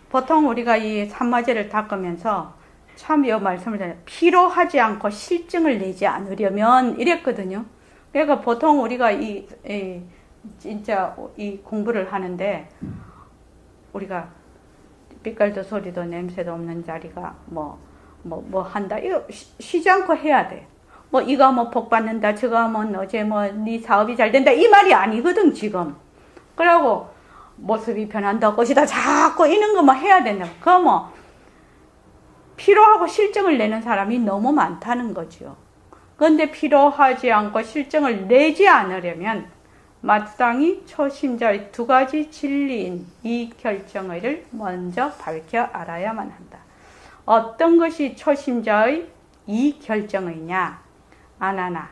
보통 우리가 이 삼마제를 닦으면서 참 이 말씀을 드려요. 피로하지 않고 실증을 내지 않으려면 이랬거든요. 그러니까 보통 우리가 진짜 이 공부를 하는데 우리가 빛깔도 소리도 냄새도 없는 자리가 뭐 한다. 이거 쉬지 않고 해야 돼. 이거 복 받는다. 저거 하면 어제 네 사업이 잘 된다. 이 말이 아니거든, 지금. 그러고 모습이 변한다. 것이다. 자꾸 이런 거 해야 된다. 그거 피로하고 실증을 내는 사람이 너무 많다는 거죠. 그런데 필요하지 않고 실정을 내지 않으려면 마땅히 초심자의 두 가지 진리인 이 결정의를 먼저 밝혀 알아야만 한다. 어떤 것이 초심자의 이 결정의냐? 아나나.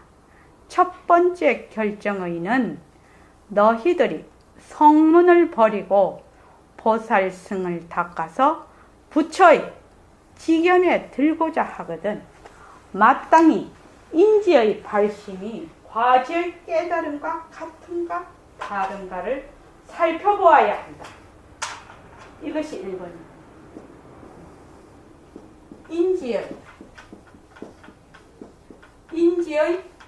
첫 번째 결정의는 너희들이 성문을 버리고 보살승을 닦아서 부처의 지견에 들고자 하거든 마땅히 인지의 발심이 과지의 깨달음과 같은가 다른가를 살펴보아야 한다. 이것이 1번입니다. 인지의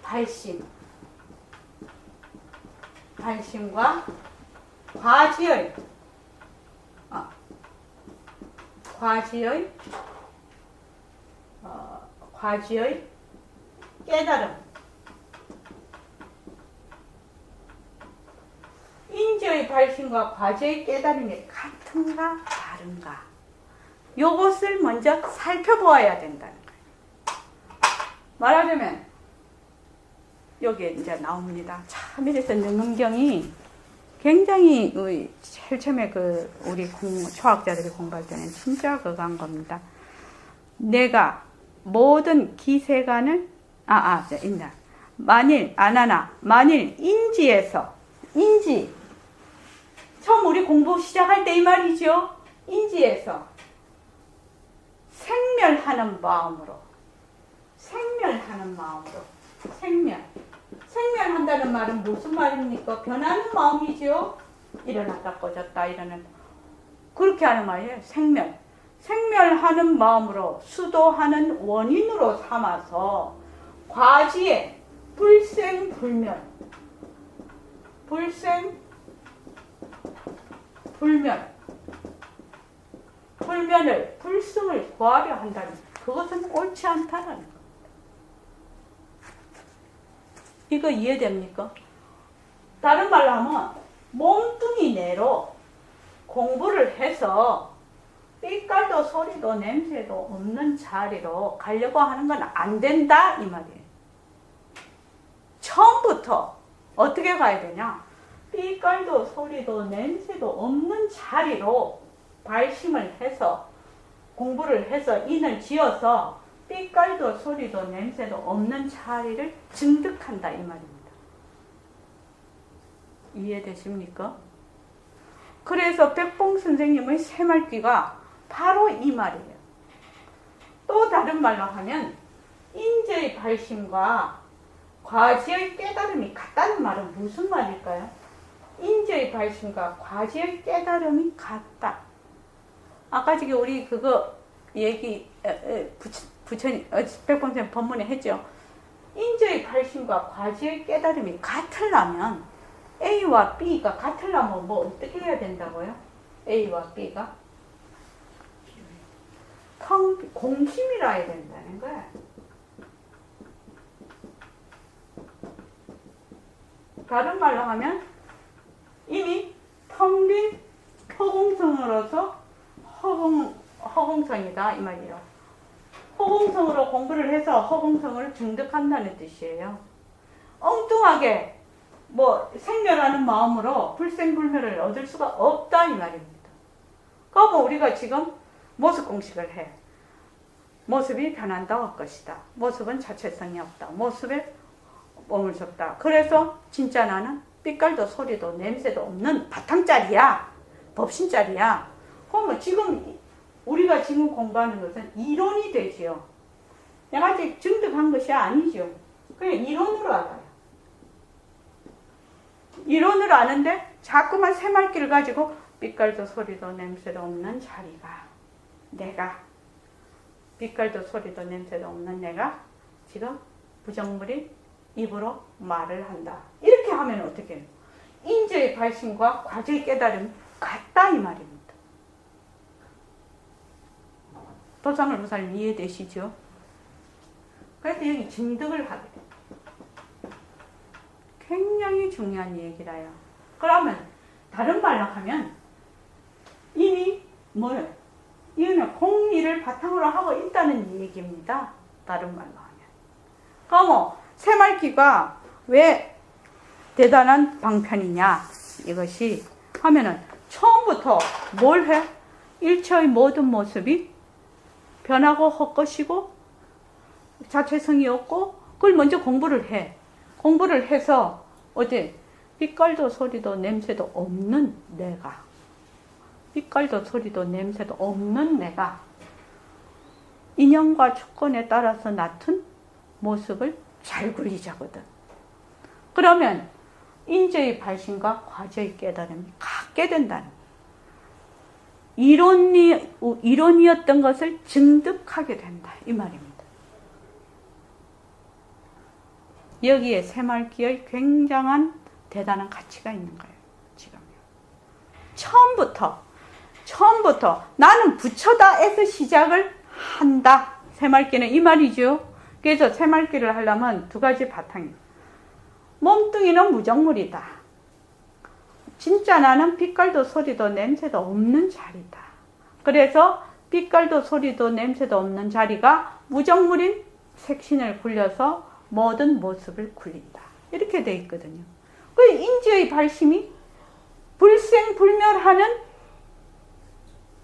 발심과 과지의 깨달음. 인지의 발심과 과지의 깨달음이 같은가 다른가 요것을 먼저 살펴보아야 된다는 거예요. 말하자면 여기에 이제 나옵니다. 참 이래서 능음경이 굉장히 제일 처음에 우리 초학자들이 공부할 때는 진짜 그거 한 겁니다. 내가 모든 기세간을 있나. 만일 인지에서 처음 우리 공부 시작할 때 이 말이죠. 인지에서 생멸하는 마음으로 생멸한다는 말은 무슨 말입니까? 변하는 마음이죠. 일어났다 꺼졌다 일어났다 그렇게 하는 말이에요. 생멸하는 마음으로 수도하는 원인으로 삼아서 과지에 불생불멸을 불승을 구하려 한다는 그것은 옳지 않다는 거. 이거 이해됩니까? 다른 말로 하면 몸뚱이 내로 공부를 해서 빛깔도 소리도 냄새도 없는 자리로 가려고 하는 건 안 된다 이 말이에요. 처음부터 어떻게 가야 되냐? 빛깔도 소리도 냄새도 없는 자리로 발심을 해서 공부를 해서 인을 지어서 빛깔도 소리도 냄새도 없는 자리를 증득한다 이 말입니다. 이해되십니까? 그래서 백봉 선생님의 새말귀가 바로 이 말이에요. 또 다른 말로 하면 인지의 발심과 과지의 깨달음이 같다는 말은 무슨 말일까요? 인지의 발심과 과지의 깨달음이 같다. 아까 지금 우리 그거 얘기 부처님 백봉 선생님 법문에 했죠. 인지의 발심과 과지의 깨달음이 같으려면 A와 B가 같으려면 뭐 어떻게 해야 된다고요? A와 B가 공심이라 해야 된다는 거야. 다른 말로 하면 이미 텅 빈 허공성으로서 허공성이다 이 말이에요. 허공성으로 공부를 해서 허공성을 증득한다는 뜻이에요. 엉뚱하게 생멸하는 마음으로 불생불멸을 얻을 수가 없다 이 말입니다. 그러면 우리가 지금 모습 공식을 해. 모습이 변한다고 할 것이다. 모습은 자체성이 없다. 모습에 몸을 줬다. 그래서 진짜 나는 빛깔도 소리도 냄새도 없는 바탕짜리야. 법신짜리야. 그러면 지금 우리가 지금 공부하는 것은 이론이 되지요. 내가 아직 증득한 것이 아니죠. 그냥 이론으로 알아요. 이론으로 아는데 자꾸만 새말귀를 가지고 빛깔도 소리도 냄새도 없는 자리가 내가 빛깔도 소리도 냄새도 없는 내가 지금 부정물이 입으로 말을 한다. 이렇게 하면 어떻게 해요? 인지의 발심과 과지의 깨달음이 같다 이 말입니다. 도상을 보살님 이해되시죠? 그래서 여기 증득을 하게 돼요. 굉장히 중요한 얘기라요. 그러면 다른 말로 하면 이미 뭐예요? 이거는 공리를 바탕으로 하고 있다는 얘기입니다. 다른 말로 하면 그럼 새말귀가 왜 대단한 방편이냐 이것이 하면은 처음부터 뭘 해? 일체의 모든 모습이 변하고 헛것이고 자체성이 없고 그걸 먼저 공부를 해. 공부를 해서 어디 빛깔도 소리도 냄새도 없는 내가, 빛깔도 소리도 냄새도 없는 내가 인연과 조건에 따라서 나툰 모습을 잘 그리자거든. 그러면 인재의 발심과 과제의 깨달음이 같게 된다는 거예요. 이론이었던 것을 증득하게 된다 이 말입니다. 여기에 새말귀의 굉장한 대단한 가치가 있는 거예요. 지금 처음부터 나는 부처다에서 시작을 한다. 새말귀는 이 말이죠. 그래서 새말귀를 하려면 두 가지 바탕이 몸뚱이는 무정물이다. 진짜 나는 빛깔도 소리도 냄새도 없는 자리다. 그래서 빛깔도 소리도 냄새도 없는 자리가 무정물인 색신을 굴려서 모든 모습을 굴린다. 이렇게 돼 있거든요. 그 인지의 발심이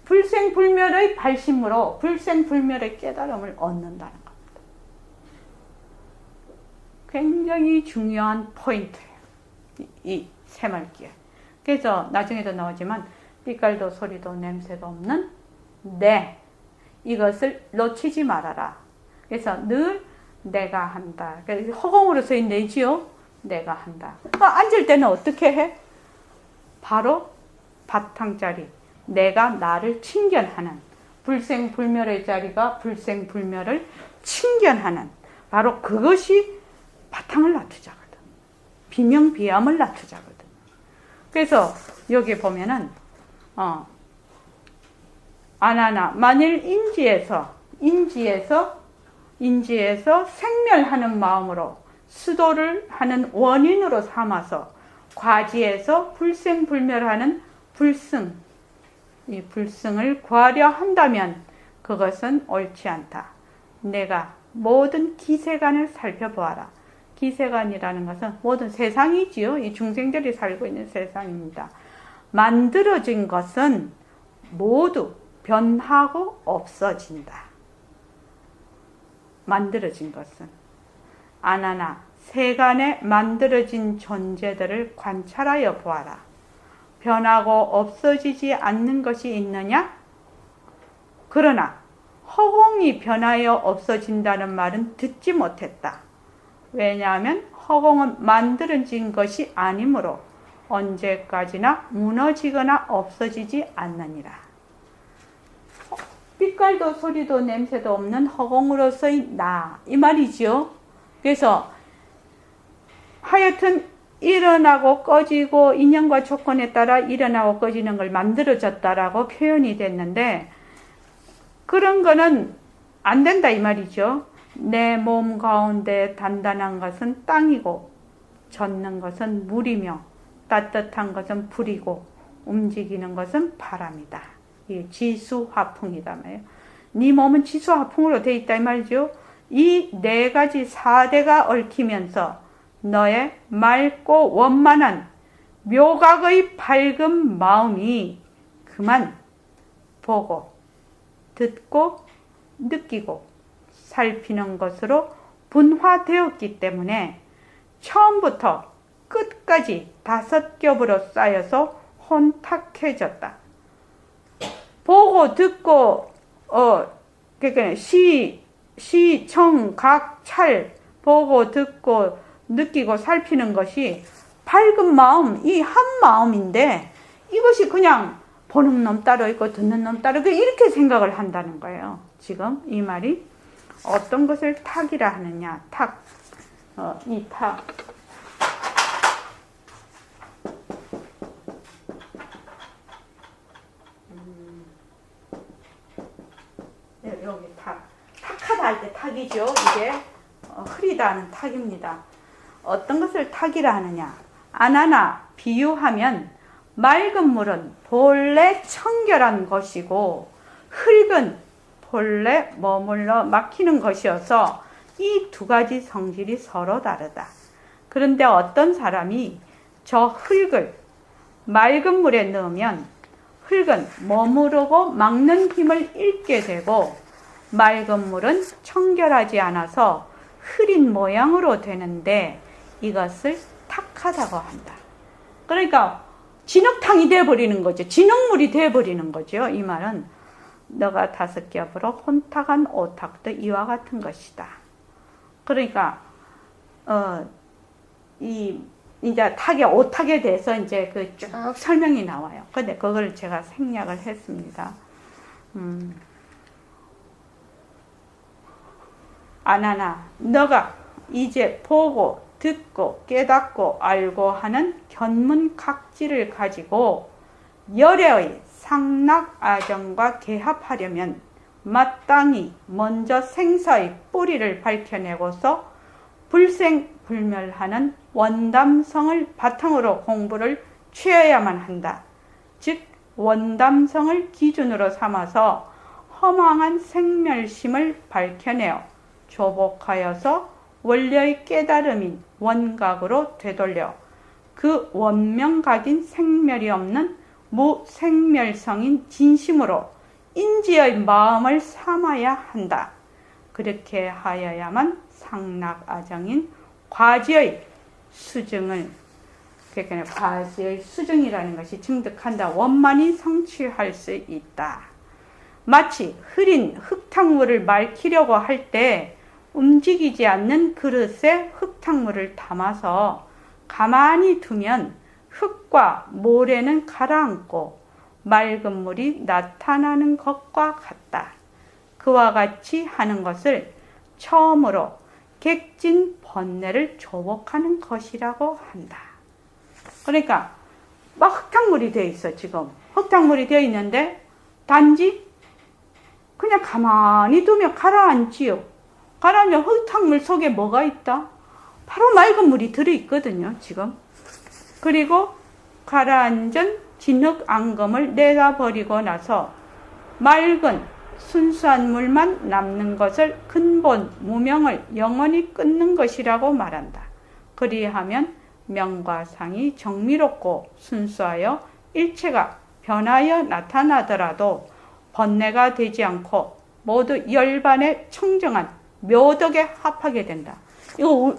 불생불멸의 발심으로 불생불멸의 깨달음을 얻는다는 겁니다. 굉장히 중요한 포인트예요. 이 새말귀에. 그래서 나중에도 나오지만 빛깔도 소리도 냄새도 없는 내 이것을 놓치지 말아라. 그래서 늘 내가 한다. 허공으로 쓰인 내지요. 내가 한다. 앉을 때는 어떻게 해? 바로 바탕자리. 내가 나를 친견하는 불생불멸의 자리가 불생불멸을 친견하는 바로 그것이 바탕을 놔두자거든. 비명비암을 놔두자거든. 그래서 여기 보면은 아나나 만일 인지에서 생멸하는 마음으로 수도를 하는 원인으로 삼아서 과지에서 불생불멸하는 이 불승을 구하려한다면 그것은 옳지 않다. 내가 모든 기세간을 살펴보아라. 기세간이라는 것은 모든 세상이지요. 이 중생들이 살고 있는 세상입니다. 만들어진 것은 모두 변하고 없어진다. 만들어진 것은 아나나 세간에 만들어진 존재들을 관찰하여 보아라. 변하고 없어지지 않는 것이 있느냐? 그러나 허공이 변하여 없어진다는 말은 듣지 못했다. 왜냐하면 허공은 만들어진 것이 아니므로 언제까지나 무너지거나 없어지지 않느니라. 빛깔도 소리도 냄새도 없는 허공으로서의 나, 이 말이죠. 그래서 하여튼 일어나고 꺼지고 인연과 조건에 따라 일어나고 꺼지는 걸 만들어졌다라고 표현이 됐는데 그런 거는 안 된다 이 말이죠. 내 몸 가운데 단단한 것은 땅이고 젖는 것은 물이며 따뜻한 것은 불이고 움직이는 것은 바람이다. 이 지수화풍이다 말이에요. 네 몸은 지수화풍으로 돼 있다 이 말이죠. 이 네 가지 4대가 얽히면서 너의 맑고 원만한 묘각의 밝은 마음이 그만 보고 듣고 느끼고 살피는 것으로 분화되었기 때문에 처음부터 끝까지 5겹으로 쌓여서 혼탁해졌다. 보고 듣고 그러니까 시, 청, 각, 찰 보고 듣고 느끼고 살피는 것이 밝은 마음, 이 한 마음인데 이것이 그냥 보는 놈 따로 있고 듣는 놈 따로 있고 이렇게 생각을 한다는 거예요. 지금 이 말이 어떤 것을 탁이라 하느냐. 탁. 이 탁. 여기 탁. 탁하다 할 때 탁이죠. 이게 흐리다 하는 탁입니다. 어떤 것을 탁이라 하느냐. 아나나 비유하면 맑은 물은 본래 청결한 것이고 흙은 본래 머물러 막히는 것이어서 이 두 가지 성질이 서로 다르다. 그런데 어떤 사람이 저 흙을 맑은 물에 넣으면 흙은 머무르고 막는 힘을 잃게 되고 맑은 물은 청결하지 않아서 흐린 모양으로 되는데 이것을 탁하다고 한다. 그러니까 진흙탕이 되어버리는 거죠. 진흙물이 되어버리는 거죠. 이 말은 너가 5겹으로 혼탁한 오탁도 이와 같은 것이다. 그러니까 이제 탁의 오탁에 대해서 이제 그 쭉 설명이 나와요. 근데 그걸 제가 생략을 했습니다. 아나나 너가 이제 보고 듣고 깨닫고 알고 하는 견문각지를 가지고 열애의 상락아정과 개합하려면 마땅히 먼저 생사의 뿌리를 밝혀내고서 불생불멸하는 원담성을 바탕으로 공부를 취해야만 한다. 즉 원담성을 기준으로 삼아서 허망한 생멸심을 밝혀내어 조복하여서 원래의 깨달음인 원각으로 되돌려 그 원명각인 생멸이 없는 무생멸성인 진심으로 인지의 마음을 삼아야 한다. 그렇게 하여야만 상락아정인 과지의 수증을, 그러니까 과지의 수증이라는 것이 증득한다. 원만히 성취할 수 있다. 마치 흐린 흙탕물을 맑히려고 할 때 움직이지 않는 그릇에 흙탕물을 담아서 가만히 두면 흙과 모래는 가라앉고 맑은 물이 나타나는 것과 같다. 그와 같이 하는 것을 처음으로 객진 번뇌를 조복하는 것이라고 한다. 그러니까 막 흙탕물이 되어 있어. 지금 흙탕물이 되어 있는데 단지 그냥 가만히 두면 가라앉지요. 가라앉으면 흙탕물 속에 뭐가 있다? 바로 맑은 물이 들어있거든요. 지금. 그리고 가라앉은 진흙 앙금을 내다버리고 나서 맑은 순수한 물만 남는 것을 근본 무명을 영원히 끊는 것이라고 말한다. 그리하면 명과 상이 정미롭고 순수하여 일체가 변하여 나타나더라도 번뇌가 되지 않고 모두 열반의 청정한 묘덕에 합하게 된다. 이거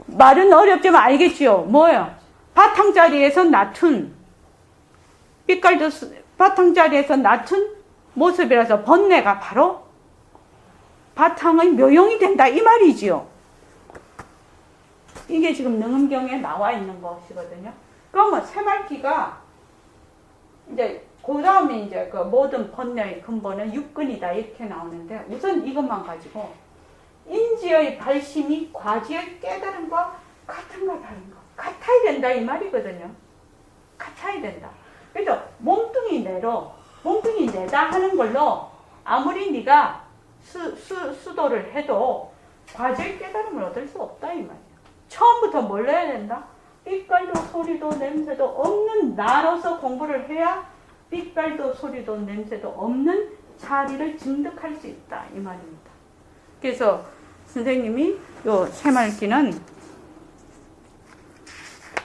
말은 어렵지만 알겠지요? 뭐예요? 바탕자리에서 낮춘 빛깔도 바탕자리에서 낮춘 모습이라서 번뇌가 바로 바탕의 묘용이 된다 이 말이지요. 이게 지금 능음경에 나와 있는 것이거든요. 그러면 새말기가 이제 그 다음에 이제 그 모든 번뇌의 근본은 육근이다 이렇게 나오는데 우선 이것만 가지고 인지의 발심이 과지의 깨달음과 같은가 다른가 같아야 된다 이 말이거든요. 같아야 된다. 그래서 몸뚱이 내다 하는 걸로 아무리 네가 수도를 해도 과지의 깨달음을 얻을 수 없다 이 말이야. 처음부터 뭘 해야 된다? 빛깔도 소리도 냄새도 없는 나로서 공부를 해야 빛깔도 소리도 냄새도 없는 자리를 증득할 수 있다 이 말입니다. 그래서 선생님이 요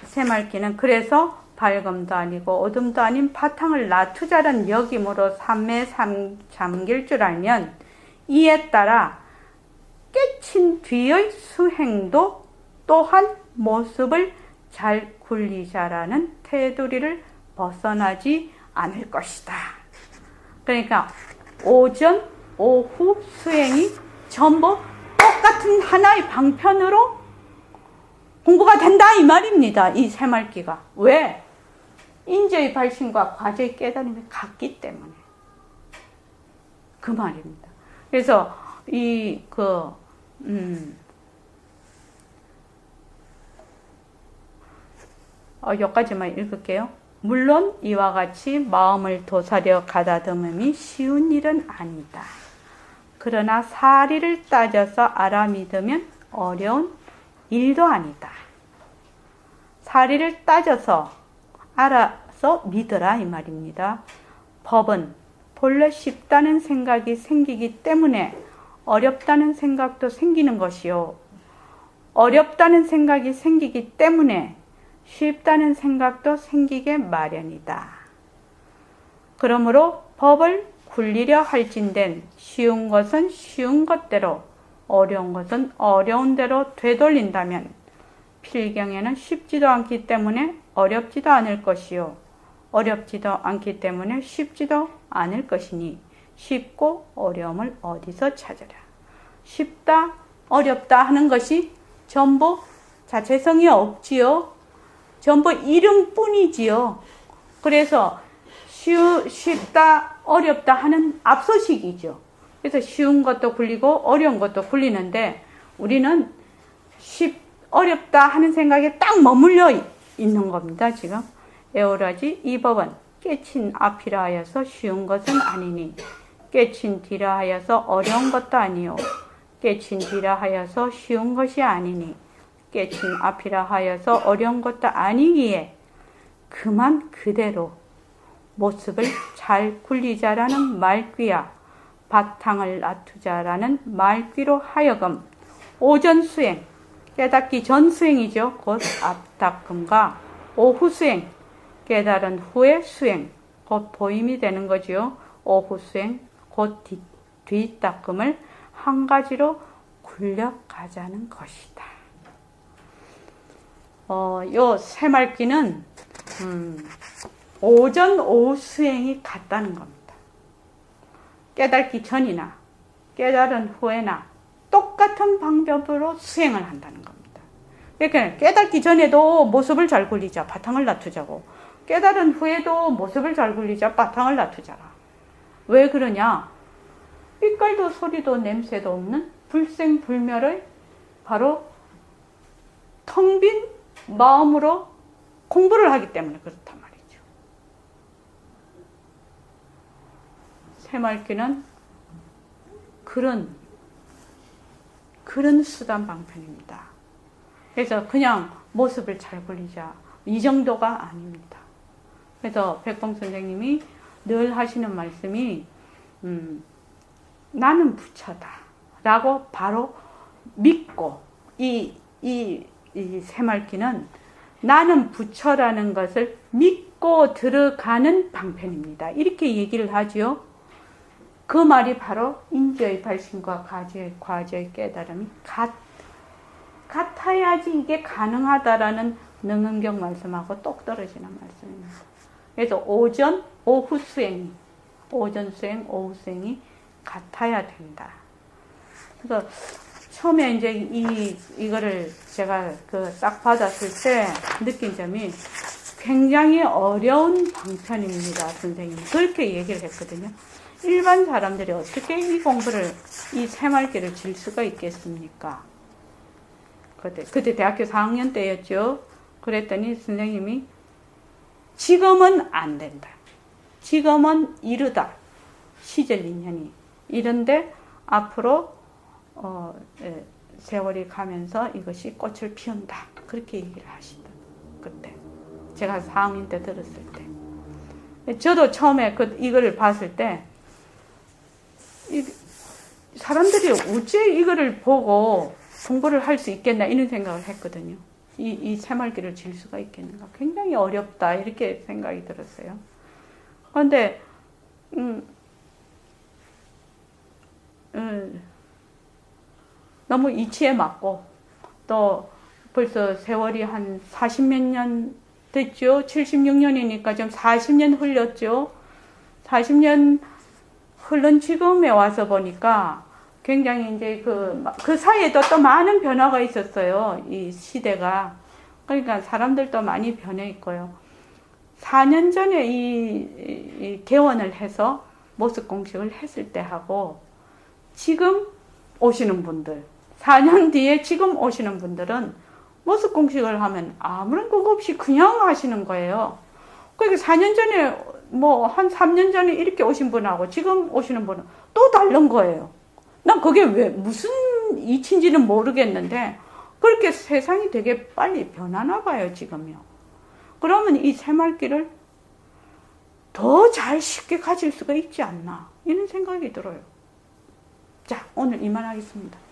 새말기는 그래서 밝음도 아니고 어둠도 아닌 바탕을 나투자란 여김으로 삼매에 잠길 줄 알면 이에 따라 깨친 뒤의 수행도 또한 모습을 잘 굴리자라는 테두리를 벗어나지 않을 것이다. 그러니까 오전, 오후 수행이 전부 똑같은 하나의 방편으로 공부가 된다 이 말입니다. 이 새말기가. 왜? 인지의 발심과 과제의 깨달음이 같기 때문에. 그 말입니다. 그래서 여기까지만 읽을게요. 물론 이와 같이 마음을 도사려 가다듬음이 쉬운 일은 아니다. 그러나 사리를 따져서 알아 믿으면 어려운 일도 아니다. 사리를 따져서 알아서 믿으라 이 말입니다. 법은 본래 쉽다는 생각이 생기기 때문에 어렵다는 생각도 생기는 것이요. 어렵다는 생각이 생기기 때문에 쉽다는 생각도 생기게 마련이다. 그러므로 법을 굴리려 할진된 쉬운 것은 쉬운 것대로, 어려운 것은 어려운 대로 되돌린다면 필경에는 쉽지도 않기 때문에 어렵지도 않을 것이요. 어렵지도 않기 때문에 쉽지도 않을 것이니 쉽고 어려움을 어디서 찾으랴. 쉽다, 어렵다 하는 것이 전부 자체성이 없지요. 전부 이름뿐이지요. 그래서 쉽다, 어렵다 하는 앞서식이죠. 그래서 쉬운 것도 굴리고 어려운 것도 굴리는데 우리는 어렵다 하는 생각에 딱 머물러 있는 겁니다. 지금 에오라지 이 법은 깨친 앞이라 하여서 쉬운 것은 아니니 깨친 뒤라 하여서 어려운 것도 아니요 깨친 뒤라 하여서 쉬운 것이 아니니 깨친 앞이라 하여서 어려운 것도 아니기에 그만 그대로 모습을 잘 굴리자라는 말귀야 바탕을 놔두자라는 말귀로 하여금 오전 수행, 깨닫기 전 수행이죠. 곧 앞닦음과 오후 수행, 깨달은 후의 수행, 곧 보임이 되는 거죠. 오후 수행, 곧 뒷닦음을 한 가지로 굴려가자는 것이다. 요 새말귀는 오전, 오후 수행이 같다는 겁니다. 깨닫기 전이나 깨달은 후에나 똑같은 방법으로 수행을 한다는 겁니다. 그러니까 깨닫기 전에도 모습을 잘 굴리자, 바탕을 놔두자고. 깨달은 후에도 모습을 잘 굴리자, 바탕을 놔두자라. 왜 그러냐? 빛깔도 소리도 냄새도 없는 불생불멸의 바로 텅 빈 마음으로 공부를 하기 때문에 그렇단 말이죠. 새말귀는 그런 수단 방편입니다. 그래서 그냥 모습을 잘 굴리자 이 정도가 아닙니다. 그래서 백봉 선생님이 늘 하시는 말씀이 나는 부처다 라고 바로 믿고 이 새말귀는 나는 부처라는 것을 믿고 들어가는 방편입니다. 이렇게 얘기를 하죠. 그 말이 바로 인지의 발심과 과지의 깨달음이 같아야지 이게 가능하다라는 능은경 말씀하고 똑 떨어지는 말씀입니다. 그래서 오전, 오후 수행이, 오전 수행, 오후 수행이 같아야 된다. 그래서 처음에 이제 이거를 제가 딱 받았을 때 느낀 점이 굉장히 어려운 방편입니다. 선생님이 그렇게 얘기를 했거든요. 일반 사람들이 어떻게 이 공부를, 이 새말귀를 질 수가 있겠습니까? 그때 대학교 4학년 때였죠. 그랬더니 선생님이 지금은 안 된다. 지금은 이르다. 시절 인연이. 이런데 앞으로 세월이 가면서 이것이 꽃을 피운다. 그렇게 얘기를 하시다. 그때. 제가 4학년 때 들었을 때. 저도 처음에 이거를 봤을 때 사람들이 어째 이거를 보고 공부를 할 수 있겠나 이런 생각을 했거든요. 이 새말귀를 질 수가 있겠는가. 굉장히 어렵다 이렇게 생각이 들었어요. 그런데 너무 이치에 맞고 또 벌써 세월이 한 40몇 년 됐죠. 76년이니까 좀 40년 흘렸죠. 40년 흘른 지금에 와서 보니까 굉장히 이제 그 사이에도 또 많은 변화가 있었어요. 이 시대가. 그러니까 사람들도 많이 변해 있고요. 4년 전에 이 개원을 해서 모습 공식을 했을 때 하고 지금 오시는 분들, 4년 뒤에 지금 오시는 분들은 모습 공식을 하면 아무런 그거 없이 그냥 하시는 거예요. 그러니까 4년 전에 뭐 한 3년 전에 이렇게 오신 분하고 지금 오시는 분은 또 다른 거예요. 난 그게 왜 무슨 이치인지는 모르겠는데 그렇게 세상이 되게 빨리 변하나 봐요, 지금요. 그러면 이 새말귀를 더 잘 쉽게 가질 수가 있지 않나 이런 생각이 들어요. 자, 오늘 이만하겠습니다.